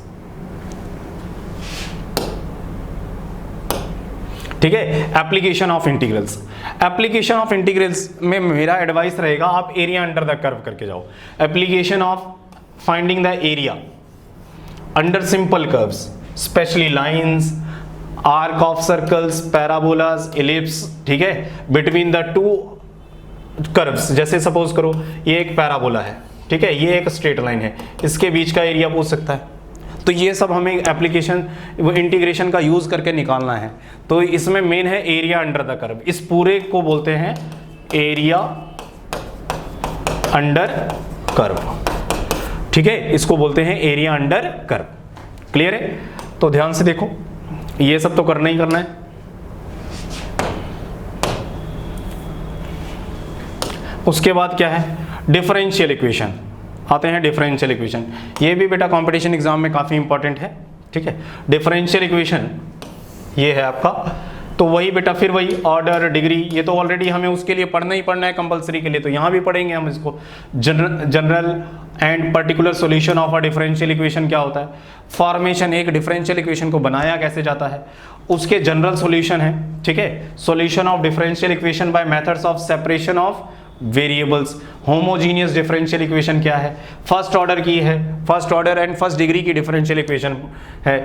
ठीक है, application of integrals. Application of integrals में मेरा एडवाइस रहेगा आप एरिया अंडर द कर्व करके जाओ। Application of finding the area under simple curves, specially lines, arc of circles, parabolas, ellipse, ठीक है, बिटवीन द टू कर्व्स। जैसे सपोज करो ये एक पैराबोला है, ठीक है, ये एक स्ट्रेट लाइन है, इसके बीच का एरिया पूछ सकता है। तो ये सब हमें एप्लीकेशन इंटीग्रेशन का यूज करके निकालना है। तो इसमें मेन है एरिया अंडर द कर्व, इस पूरे को बोलते हैं एरिया अंडर कर्व, ठीक है, इसको बोलते हैं एरिया अंडर कर्व। क्लियर है? तो ध्यान से देखो, ये सब तो करना ही करना है। उसके बाद क्या है, डिफरेंशियल इक्वेशन आते हैं। डिफरेंशियल इक्वेशन ये भी बेटा कंपटीशन एग्जाम में काफी इंपॉर्टेंट है, ठीक है। डिफरेंशियल इक्वेशन ये है आपका, तो वही बेटा फिर वही ऑर्डर, डिग्री, ये तो ऑलरेडी हमें उसके लिए पढ़ना ही पढ़ना है कंपलसरी के लिए, तो यहाँ भी पढ़ेंगे हम इसको। General and particular solution of a differential equation क्या होता है, फॉर्मेशन, एक डिफरेंशियल इक्वेशन को बनाया कैसे जाता है, उसके जनरल सॉल्यूशन है, ठीक है। Solution of differential equation by methods of separation of variables, homogeneous differential equation क्या है, फर्स्ट ऑर्डर की है, first order and first degree की डिफरेंशियल इक्वेशन है,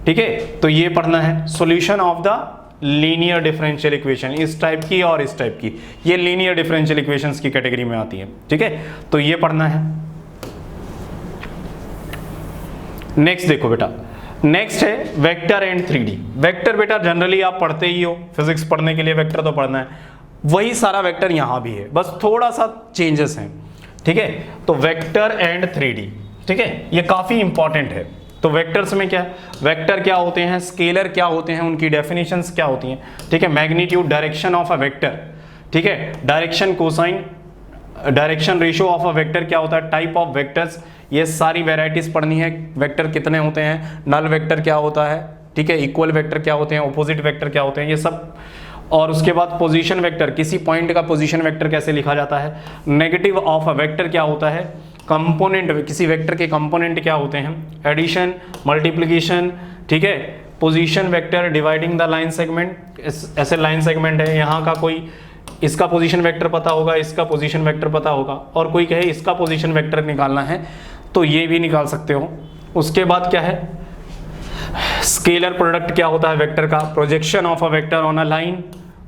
ठीक है। तो ये पढ़ना है। Solution of the linear differential equation, इस टाइप की और इस टाइप की, ये लीनियर डिफरेंशियल इक्वेशंस की कैटेगरी में आती है, ठीक है। तो ये पढ़ना है। नेक्स्ट देखो बेटा, नेक्स्ट है वेक्टर एंड 3D। वेक्टर बेटा जनरली आप पढ़ते ही हो, फिजिक्स पढ़ने के लिए वेक्टर तो पढ़ना है, वही सारा वेक्टर यहां भी है, बस थोड़ा सा चेंजेस हैं, ठीक है। तो वेक्टर एंड 3D, ठीक है, ये काफी इंपॉर्टेंट है। तो वेक्टर्स में क्या, वेक्टर क्या होते हैं, स्केलर क्या होते हैं, उनकी डेफिनेशंस क्या होती हैं, ठीक है। Magnitude, direction of a vector, ठीक है, direction, cosine, direction ratio of a vector क्या होता है, टाइप ऑफ वेक्टर्स, ये सारी वेराइटीज पढ़नी है। वेक्टर कितने होते हैं, नल वेक्टर क्या होता है, ठीक है, इक्वल वेक्टर क्या होते हैं, ऑपोजिट वेक्टर क्या होते हैं, ये सब। और उसके बाद पोजीशन वेक्टर, किसी पॉइंट का पोजीशन वेक्टर कैसे लिखा जाता है। नेगेटिव ऑफ अ वेक्टर क्या होता है, कंपोनेंट, किसी वेक्टर के कंपोनेंट क्या होते हैं, एडिशन, मल्टीप्लिकेशन, ठीक है। Position vector dividing the line segment, ऐसे लाइन सेगमेंट है, यहाँ का कोई इसका पोजीशन वेक्टर पता होगा, इसका पोजीशन वेक्टर पता होगा, और कोई कहे इसका पोजीशन वेक्टर निकालना है तो ये भी निकाल सकते हो। उसके बाद क्या है, स्केलर प्रोडक्ट क्या होता है वेक्टर का, projection of a vector on a line,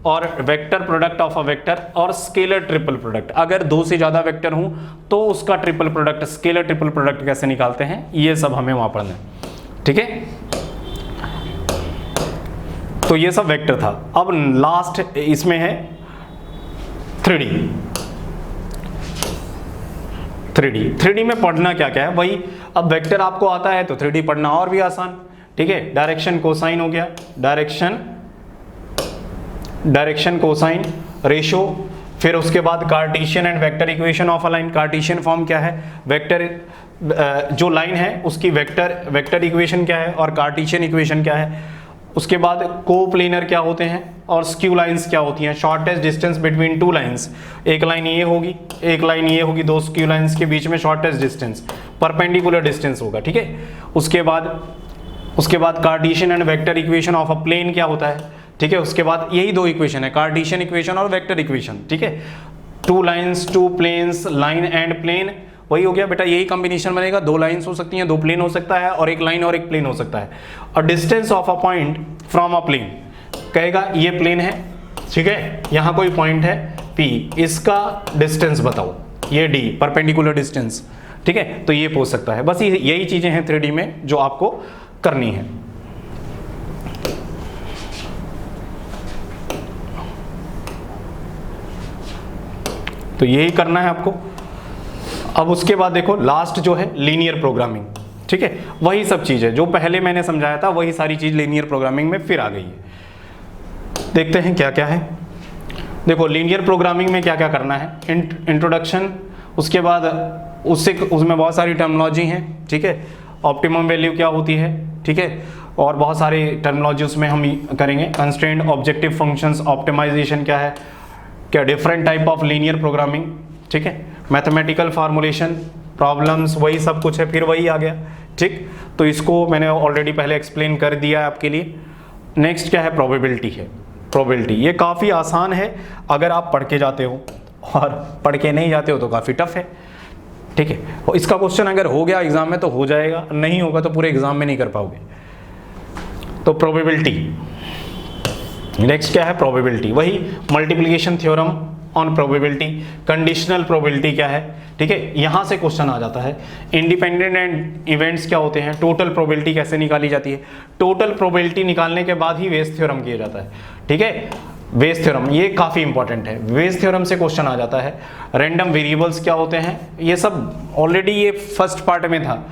और vector product of a vector, और स्केलर ट्रिपल प्रोडक्ट। अगर दो से ज्यादा वेक्टर हूं तो उसका triple product, scalar triple product कैसे निकालते हैं, ये सब हमें वहां पढ़ना है, ठीक है। तो ये सब वेक्टर था। अब लास्ट इसमें है 3D। 3D में पढ़ना क्या क्या है, वही, अब वेक्टर आपको आता है तो 3D पढ़ना और भी आसान, ठीक है। डायरेक्शन कोसाइन हो गया, डायरेक्शन कोसाइन रेशो, फिर उसके बाद Cartesian and vector equation of a line. Cartesian form क्या है, वेक्टर जो लाइन है उसकी वेक्टर इक्वेशन क्या है, और कार्टेशियन इक्वेशन क्या है। उसके बाद कोप्लेनर क्या होते हैं, और स्क्यू लाइंस क्या होती हैं, shortest distance between two lines, एक लाइन ये होगी, एक लाइन ये होगी, दो स्क्यू लाइंस के बीच में शॉर्टेस्ट डिस्टेंस, परपेंडिकुलर डिस्टेंस होगा, ठीक है। उसके बाद Cartesian and vector equation of a plane क्या होता है, ठीक है। उसके बाद यही दो इक्वेशन है, कार्टेशियन इक्वेशन और वेक्टर इक्वेशन, ठीक है। 2 lines 2 planes, line and plane, वही हो गया बेटा, यही कॉम्बिनेशन बनेगा। 2 लाइन्स हो सकती हैं, 2 प्लेन हो सकता है, और 1 लाइन और 1 प्लेन हो सकता है। और distance of a point from a plane, कहेगा ये प्लेन है, ठीक है, यहाँ कोई पॉइंट है P, इसका डिस्टेंस बताओ, ये D परपेंडिकुलर डिस्टेंस, ठीक है, तो ये पूछ सकता है। बस यही चीजें हैं 3D में जो आपको करनी है। तो यही करना है आपको। अब उसके बाद देखो लास्ट जो है लीनियर प्रोग्रामिंग, ठीक है, वही सब चीज है जो पहले मैंने समझाया था, वही सारी चीज लीनियर प्रोग्रामिंग में फिर आ गई है। देखते हैं क्या क्या है। देखो लीनियर प्रोग्रामिंग में क्या क्या करना है, इंट्रोडक्शन, उसके बाद उसमें बहुत सारी टर्मिनोलॉजी हैं, ठीक है, ऑप्टिमम वैल्यू क्या होती है, ठीक है, और बहुत सारी टर्मिनोलॉजी उसमें हम करेंगे। कंस्ट्रेंट, ऑब्जेक्टिव फंक्शंस, ऑप्टिमाइजेशन क्या है, क्या different type of linear programming, ठीक है, मैथमेटिकल फार्मूलेशन, प्रॉब्लम्स, वही सब कुछ है, फिर वही आ गया, ठीक। तो इसको मैंने ऑलरेडी पहले एक्सप्लेन कर दिया है आपके लिए। नेक्स्ट क्या है, प्रोबेबिलिटी है। प्रोबेबिलिटी ये काफ़ी आसान है अगर आप पढ़ के जाते हो, और पढ़ के नहीं जाते हो तो काफ़ी टफ है, ठीक है। और इसका क्वेश्चन अगर हो गया एग्जाम में तो हो जाएगा, नहीं होगा तो पूरे एग्जाम में नहीं कर पाओगे। तो प्रोबेबिलिटी, नेक्स्ट क्या है, प्रोबेबिलिटी, वही multiplication theorem on probability. Conditional probability क्या है, ठीक है, यहां से क्वेश्चन आ जाता है। इंडिपेंडेंट एंड इवेंट्स क्या होते हैं, टोटल प्रोबेबिलिटी कैसे निकाली जाती है, टोटल प्रोबेबिलिटी निकालने के बाद ही वेज थ्योरम किया जाता है, ठीक है। वेज थ्योरम ये काफ़ी इंपॉर्टेंट है, वेज थ्योरम से क्वेश्चन आ जाता है। रैंडम वेरिएबल्स क्या होते हैं, ये सब ऑलरेडी ये फर्स्ट पार्ट में था,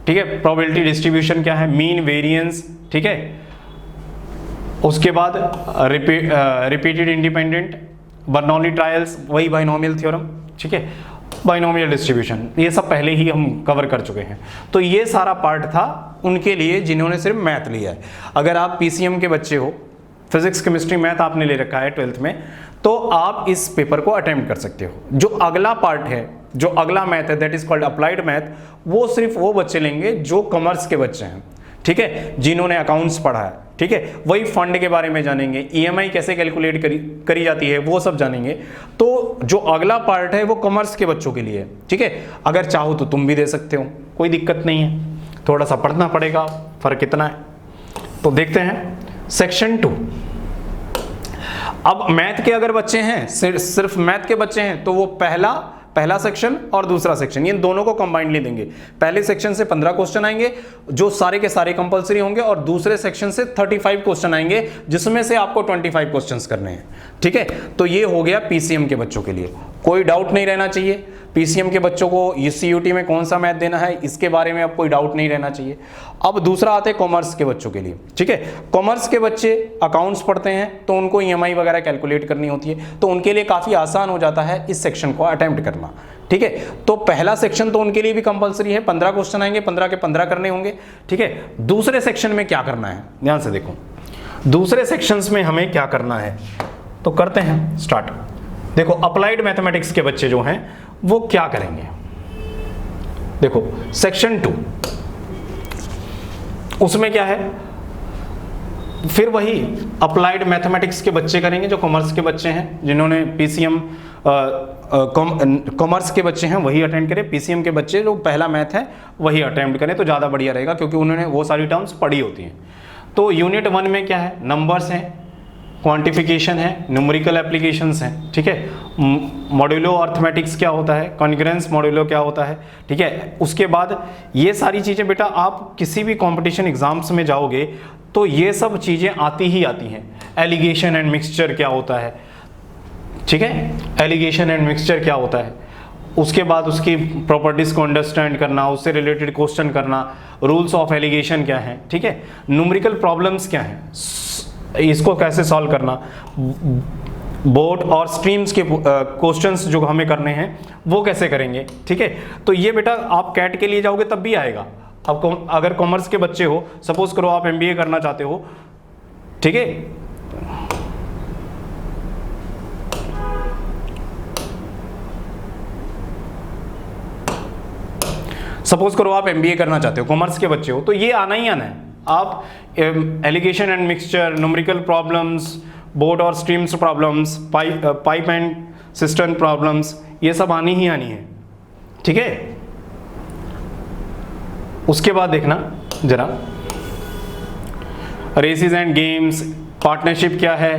ठीक है। प्रोबेबिलिटी डिस्ट्रीब्यूशन क्या है, मीन, वेरिएंस, ठीक है। उसके बाद रिपीटेड इंडिपेंडेंट, बर्नौली ट्रायल्स, वही बाइनोमियल थ्योरम, ठीक है, बाइनोमियल डिस्ट्रीब्यूशन, ये सब पहले ही हम कवर कर चुके हैं। तो ये सारा पार्ट था उनके लिए जिन्होंने सिर्फ मैथ लिया है। अगर आप PCM के बच्चे हो, फिजिक्स केमिस्ट्री मैथ आपने ले रखा है 12th में, तो आप इस पेपर को अटेम्प्ट कर सकते हो। जो अगला पार्ट है, जो अगला मैथ है, that is called applied math, वो सिर्फ वो बच्चे लेंगे जो कॉमर्स के बच्चे हैं, ठीक है, जिन्होंने अकाउंट्स पढ़ा है, ठीक है। वही फंड के बारे में जानेंगे, EMI कैसे कैलकुलेट करी जाती है वो सब जानेंगे। तो जो अगला पार्ट है वो कॉमर्स के बच्चों के लिए है, ठीक है। अगर चाहो तो तुम भी दे सकते हो, कोई दिक्कत नहीं है, थोड़ा सा पढ़ना पड़ेगा, फर्क कितना है। तो देखते हैं सेक्शन 2। अब मैथ के अगर बच्चे हैं, सिर्फ मैथ के बच्चे हैं, तो वो पहला सेक्शन और दूसरा सेक्शन, ये दोनों को कंबाइंडली देंगे। पहले सेक्शन से 15 क्वेश्चन आएंगे जो सारे के सारे कंपलसरी होंगे, और दूसरे सेक्शन से 35 क्वेश्चन आएंगे जिसमें से आपको 25 क्वेश्चंस करने हैं, ठीक है। तो ये हो गया PCM के बच्चों के लिए, कोई डाउट नहीं रहना चाहिए। PCM के बच्चों को CUT में कौन सा मैथ देना है, इसके बारे में अब कोई डाउट नहीं रहना चाहिए। अब दूसरा आते हैं कॉमर्स के बच्चों के लिए, ठीक है। कॉमर्स के बच्चे अकाउंट्स पढ़ते हैं तो उनको EMI वगैरह कैलकुलेट करनी होती है, तो उनके लिए काफ़ी आसान हो जाता है इस सेक्शन को अटेम्प्ट करना, ठीक है। तो पहला सेक्शन तो उनके लिए भी कंपलसरी है, 15 क्वेश्चन आएंगे, 15 के 15 करने होंगे, ठीक है। दूसरे सेक्शन में क्या करना है, ध्यान से देखो, दूसरे सेक्शंस में हमें क्या करना है, तो करते हैं स्टार्ट। देखो अप्लाइड मैथमेटिक्स के बच्चे जो हैं वो क्या करेंगे, देखो सेक्शन 2, उसमें क्या है, फिर वही अप्लाइड मैथमेटिक्स के बच्चे करेंगे जो कॉमर्स के बच्चे हैं, जिन्होंने PCM कॉमर्स के बच्चे हैं वही अटेंड करें। PCM के बच्चे जो पहला मैथ है वही अटेम्प्ट करें तो ज़्यादा बढ़िया रहेगा, क्योंकि उन्होंने वो सारी टर्म्स पढ़ी होती हैं। तो यूनिट 1 में क्या है, नंबर्स हैं, क्वांटिफिकेशन है, न्यूमेरिकल एप्लीकेशंस हैं, ठीक है। मॉड्यूलो अर्थमेटिक्स क्या होता है, कॉन्ग्रुएंस मॉड्यूलो क्या होता है, ठीक है। उसके बाद ये सारी चीज़ें बेटा आप किसी भी कंपटीशन एग्जाम्स में जाओगे तो ये सब चीज़ें आती ही आती हैं। एलिगेशन एंड मिक्सचर क्या होता है, ठीक है, एलिगेशन एंड मिक्सचर क्या होता है, उसके बाद उसकी प्रॉपर्टीज को अंडरस्टैंड करना, उससे रिलेटेड क्वेश्चन करना, रूल्स ऑफ एलिगेशन क्या है, ठीक है, न्यूमेरिकल प्रॉब्लम्स क्या हैं, इसको कैसे सॉल्व करना, बोट और स्ट्रीम्स के क्वेश्चंस जो हमें करने हैं वो कैसे करेंगे, ठीक है। तो ये बेटा आप कैट के लिए जाओगे तब भी आएगा। अब अगर कॉमर्स के बच्चे हो, सपोज करो आप MBA करना चाहते हो, ठीक है, सपोज करो आप MBA करना चाहते हो, कॉमर्स के बच्चे हो, तो ये आना ही आना है। आप alligation and mixture, numerical problems, boat और streams problems, pipe and cistern problems, ये सब आनी ही आनी है, ठीक है। उसके बाद देखना जरा, रेसेस एंड गेम्स, पार्टनरशिप क्या है,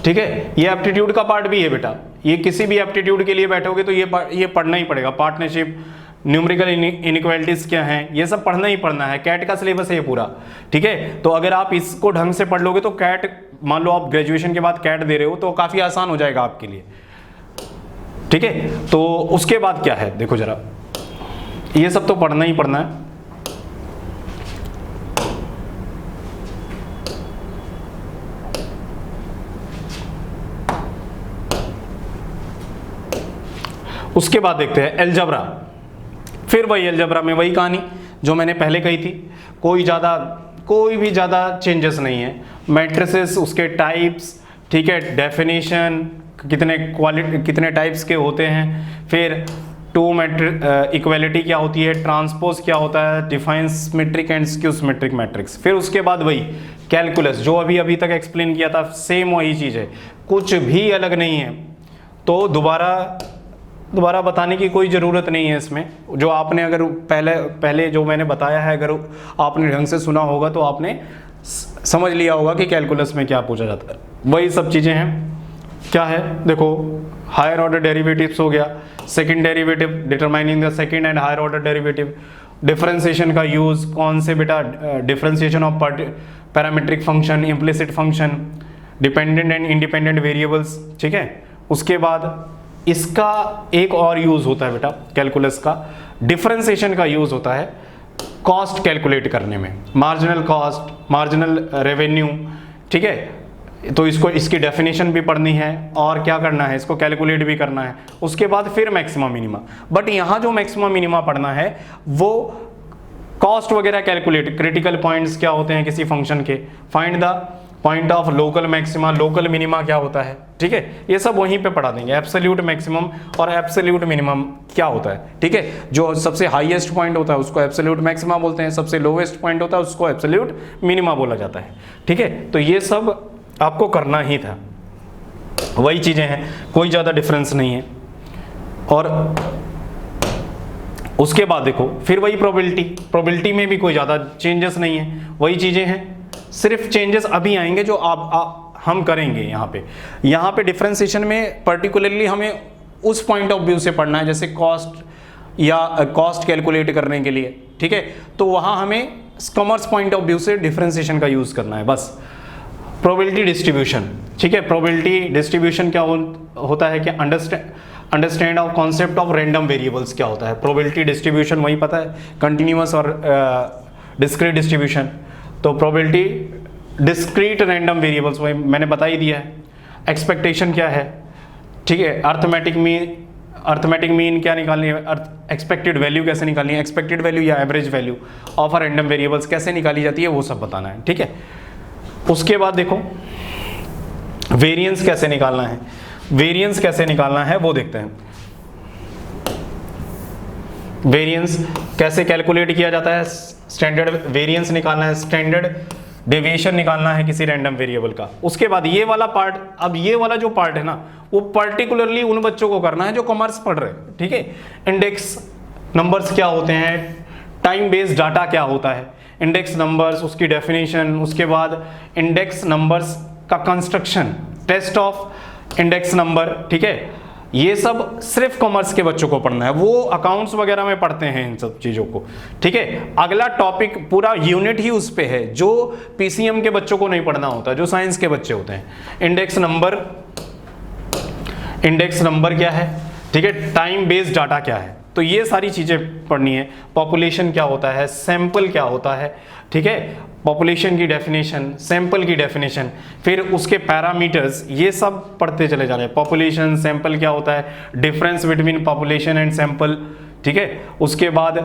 ठीक है। ये एप्टीट्यूड का पार्ट भी है बेटा, ये किसी भी एप्टीट्यूड के लिए बैठोगे तो ये पढ़ना ही पड़ेगा। पार्टनरशिप, न्यूमेरिकल इनइक्वालिटीज क्या हैं, ये सब पढ़ना ही पढ़ना है, कैट का सिलेबस है ये पूरा, ठीक है। तो अगर आप इसको ढंग से पढ़ लोगे तो कैट, मान लो आप ग्रेजुएशन के बाद कैट दे रहे हो तो काफी आसान हो जाएगा आपके लिए, ठीक है। तो उसके बाद क्या है देखो जरा, ये सब तो पढ़ना ही पढ़ना है। उसके बाद देखते हैं एलजब्रा। फिर वही एलजब्रा में वही कहानी जो मैंने पहले कही थी, कोई भी ज़्यादा चेंजेस नहीं है। मैट्रिसेस, उसके टाइप्स, ठीक है, डेफिनेशन, कितने टाइप्स के होते हैं, फिर टू मैट्रिक इक्वालिटी क्या होती है, ट्रांसपोज क्या होता है, define symmetric and skew symmetric matrix. फिर उसके बाद वही कैलकुलस जो अभी तक एक्सप्लेन किया था, सेम वही चीज़ है, कुछ भी अलग नहीं है। तो दोबारा बताने की कोई ज़रूरत नहीं है इसमें। जो आपने अगर पहले जो मैंने बताया है, अगर आपने ढंग से सुना होगा तो आपने समझ लिया होगा कि कैलकुलस में क्या पूछा जाता है। वही सब चीज़ें हैं। क्या है देखो, हायर ऑर्डर डेरिवेटिव्स हो गया, second derivative, determining the second and higher order derivative, differentiation का यूज़, कौन से बेटा, differentiation of parametric function, implicit function, dependent and independent variables, ठीक है। उसके बाद इसका एक और यूज़ होता है बेटा कैलकुलस का, डिफरेंशिएशन का यूज़ होता है कॉस्ट कैलकुलेट करने में, मार्जिनल कॉस्ट, मार्जिनल रेवेन्यू, ठीक है। तो इसकी डेफिनेशन भी पढ़नी है और क्या करना है, इसको कैलकुलेट भी करना है। उसके बाद फिर मैक्सिमम मिनिमा, बट यहाँ जो मैक्सिमम मिनिमा पढ़ना है वो कॉस्ट वगैरह कैलकुलेट, क्रिटिकल पॉइंट्स क्या होते हैं किसी फंक्शन के, find the point of local maxima, local minima क्या होता है, ठीक है। ये सब वहीं पे पढ़ा देंगे। एब्सोल्यूट मैक्सिमम और एब्सोल्यूट मिनिमम क्या होता है, ठीक है। जो सबसे हाईएस्ट पॉइंट होता है उसको एब्सोल्यूट मैक्सिमा बोलते हैं, सबसे लोवेस्ट पॉइंट होता है उसको एब्सोल्यूट मिनिमा बोला जाता है, ठीक है। तो ये सब आपको करना ही था, वही चीज़ें हैं, कोई ज़्यादा डिफरेंस नहीं है। और उसके बाद देखो फिर वही प्रोबेबिलिटी में भी कोई ज़्यादा चेंजेस नहीं है, वही चीज़ें हैं। सिर्फ चेंजेस अभी आएंगे जो हम करेंगे यहाँ पे डिफरेंशिएशन में पर्टिकुलरली हमें उस पॉइंट ऑफ व्यू से पढ़ना है, जैसे कॉस्ट कैलकुलेट करने के लिए, ठीक है। तो वहाँ हमें कॉमर्स पॉइंट ऑफ व्यू से डिफरेंशिएशन का यूज़ करना है बस। प्रोबेबिलिटी डिस्ट्रीब्यूशन, ठीक है। प्रोबेबिलिटी डिस्ट्रीब्यूशन क्या होता है कि understand of concept of random variables क्या होता है। प्रोबेबिलिटी डिस्ट्रीब्यूशन वही पता है, कंटिन्यूअस और डिस्क्रीट डिस्ट्रीब्यूशन। तो प्रोबेबिलिटी डिस्क्रीट रैंडम वेरिएबल्स वही मैंने बता ही दिया है। एक्सपेक्टेशन क्या है, ठीक है। अर्थमेटिक मीन क्या निकालनी है, एक्सपेक्टेड वैल्यू कैसे निकालनी है, एक्सपेक्टेड वैल्यू या average value of random variables कैसे निकाली जाती है, वो सब बताना है, ठीक है। उसके बाद देखो वेरिएंस कैसे निकालना है, वो देखते हैं। वेरिएंस कैसे कैलकुलेट किया जाता है, स्टैंडर्ड वेरिएंस निकालना है, स्टैंडर्ड डेविएशन निकालना है किसी रैंडम वेरिएबल का। उसके बाद ये वाला पार्ट, अब ये वाला जो पार्ट है ना, वो पर्टिकुलरली उन बच्चों को करना है जो कॉमर्स पढ़ रहे हैं, ठीक है। इंडेक्स नंबर्स क्या होते हैं, टाइम बेस्ड डाटा क्या होता है, इंडेक्स नंबर्स, उसकी डेफिनेशन, उसके बाद इंडेक्स नंबर्स का construction, test of index number, ठीक है। ये सब सिर्फ कॉमर्स के बच्चों को पढ़ना है, वो अकाउंट्स वगैरह में पढ़ते हैं इन सब चीज़ों को, ठीक है। अगला टॉपिक पूरा यूनिट ही उस पे है जो पीसीएम के बच्चों को नहीं पढ़ना होता, जो साइंस के बच्चे होते हैं। इंडेक्स नंबर क्या है, ठीक है। टाइम बेस्ड डाटा क्या है, तो ये सारी चीज़ें पढ़नी है। पॉपुलेशन क्या होता है, सैंपल क्या होता है, ठीक है। पॉपुलेशन की डेफिनेशन, सैंपल की डेफिनेशन, फिर उसके पैरामीटर्स, ये सब पढ़ते चले जा रहे हैं। पॉपुलेशन, सैंपल क्या होता है, difference between population and sample, ठीक है। उसके बाद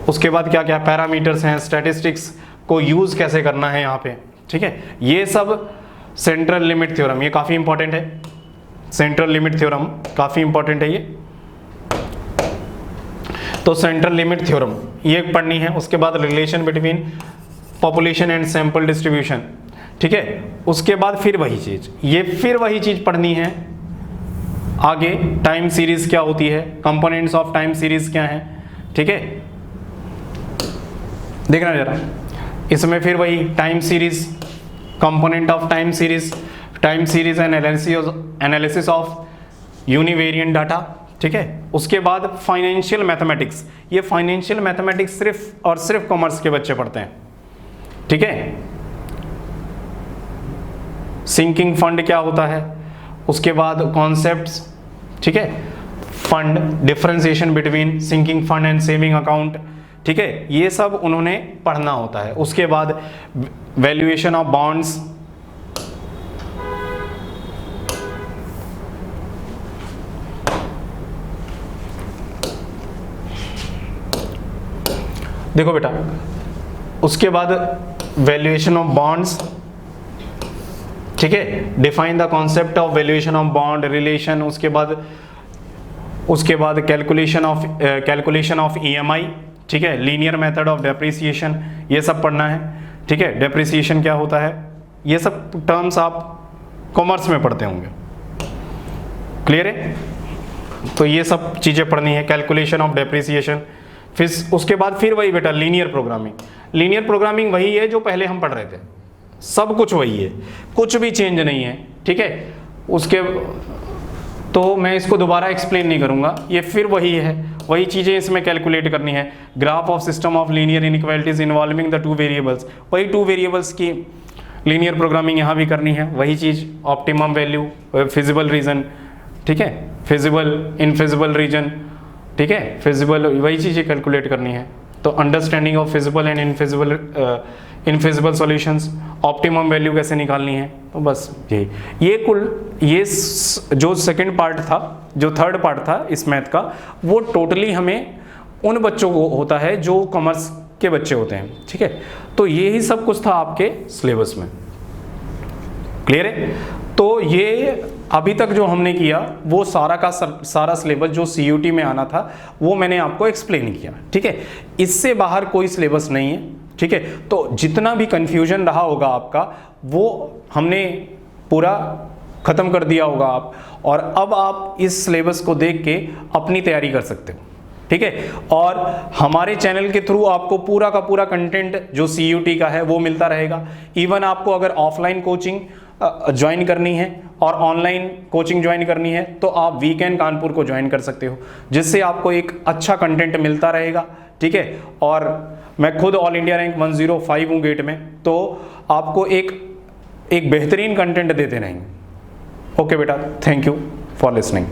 उसके बाद क्या क्या पैरामीटर्स हैं, स्टैटिस्टिक्स को यूज़ कैसे करना है यहाँ पे, ठीक है। ये सब सेंट्रल लिमिट थ्योरम, ये काफ़ी इंपॉर्टेंट है। सेंट्रल लिमिट थ्योरम काफ़ी इंपॉर्टेंट है ये, तो सेंट्रल लिमिट थ्योरम ये पढ़नी है। उसके बाद relation between population and sample distribution, ठीक है। उसके बाद फिर वही चीज, ये फिर वही चीज पढ़नी है आगे। टाइम सीरीज क्या होती है, कंपोनेंट्स ऑफ टाइम सीरीज क्या है, ठीक है। देखना जरा, इसमें फिर वही time series, component of time series analysis of univariate data, ठीक है। उसके बाद फाइनेंशियल मैथमेटिक्स, ये फाइनेंशियल मैथमेटिक्स सिर्फ और सिर्फ कॉमर्स के बच्चे पढ़ते हैं, ठीक है। सिंकिंग फंड क्या होता है, उसके बाद कॉन्सेप्ट्स, ठीक है। Fund, differentiation between sinking fund and saving account, ठीक है, ये सब उन्होंने पढ़ना होता है। उसके बाद वैल्यूएशन ऑफ बॉन्ड्स, देखो बेटा, उसके बाद वैल्यूएशन ऑफ बॉन्ड्स, ठीक है, define the concept of valuation of bond relation. उसके बाद कैलकुलेशन ऑफ ईएमआई, ठीक है, लीनियर मेथड ऑफ डेप्रिसिएशन, ये सब पढ़ना है, ठीक है। डेप्रिसिएशन क्या होता है, ये सब टर्म्स आप कॉमर्स में पढ़ते होंगे, क्लियर है। तो ये सब चीजें पढ़नी है, कैलकुलेशन ऑफ डेप्रिसिएशन। फिर उसके बाद फिर वही बेटा लीनियर प्रोग्रामिंग वही है जो पहले हम पढ़ रहे थे, सब कुछ वही है, कुछ भी चेंज नहीं है, ठीक है। उसके तो मैं इसको दोबारा एक्सप्लेन नहीं करूंगा, ये फिर वही है, वही चीज़ें इसमें कैलकुलेट करनी है। Graph of system of linear inequalities involving the two variables, वही टू वेरिएबल्स की लीनियर प्रोग्रामिंग यहाँ भी करनी है, वही चीज़। ऑप्टिमम वैल्यू, फिजिबल रीजन, ठीक है, फिजिबल इनफिजिबल रीजन, ठीक है, फिजिबल, वही चीज़ें कैलकुलेट करनी है। तो understanding of feasible and infeasible solutions, optimum value कैसे निकालनी है, तो बस यही। ये जो सेकंड पार्ट था, जो थर्ड पार्ट था इस मैथ का, वो टोटली हमें उन बच्चों को होता है जो कॉमर्स के बच्चे होते हैं, ठीक है। तो यही सब कुछ था आपके सिलेबस में, क्लियर है। तो ये अभी तक जो हमने किया वो सारा का सारा सिलेबस जो CUT में आना था वो मैंने आपको एक्सप्लेन किया, ठीक है। इससे बाहर कोई सिलेबस नहीं है, ठीक है। तो जितना भी कंफ्यूजन रहा होगा आपका वो हमने पूरा खत्म कर दिया होगा आप, और अब आप इस सिलेबस को देख के अपनी तैयारी कर सकते हो, ठीक है। और हमारे चैनल के थ्रू आपको पूरा का पूरा कंटेंट जो CUT का है वो मिलता रहेगा। इवन आपको अगर ऑफलाइन कोचिंग ज्वाइन करनी है और ऑनलाइन कोचिंग ज्वाइन करनी है तो आप वीकेंड कानपुर को ज्वाइन कर सकते हो, जिससे आपको एक अच्छा कंटेंट मिलता रहेगा, ठीक है। और मैं खुद ऑल इंडिया रैंक 105 हूँ गेट में, तो आपको एक बेहतरीन कंटेंट देते रहेंगे। ओके बेटा, थैंक यू फॉर लिसनिंग।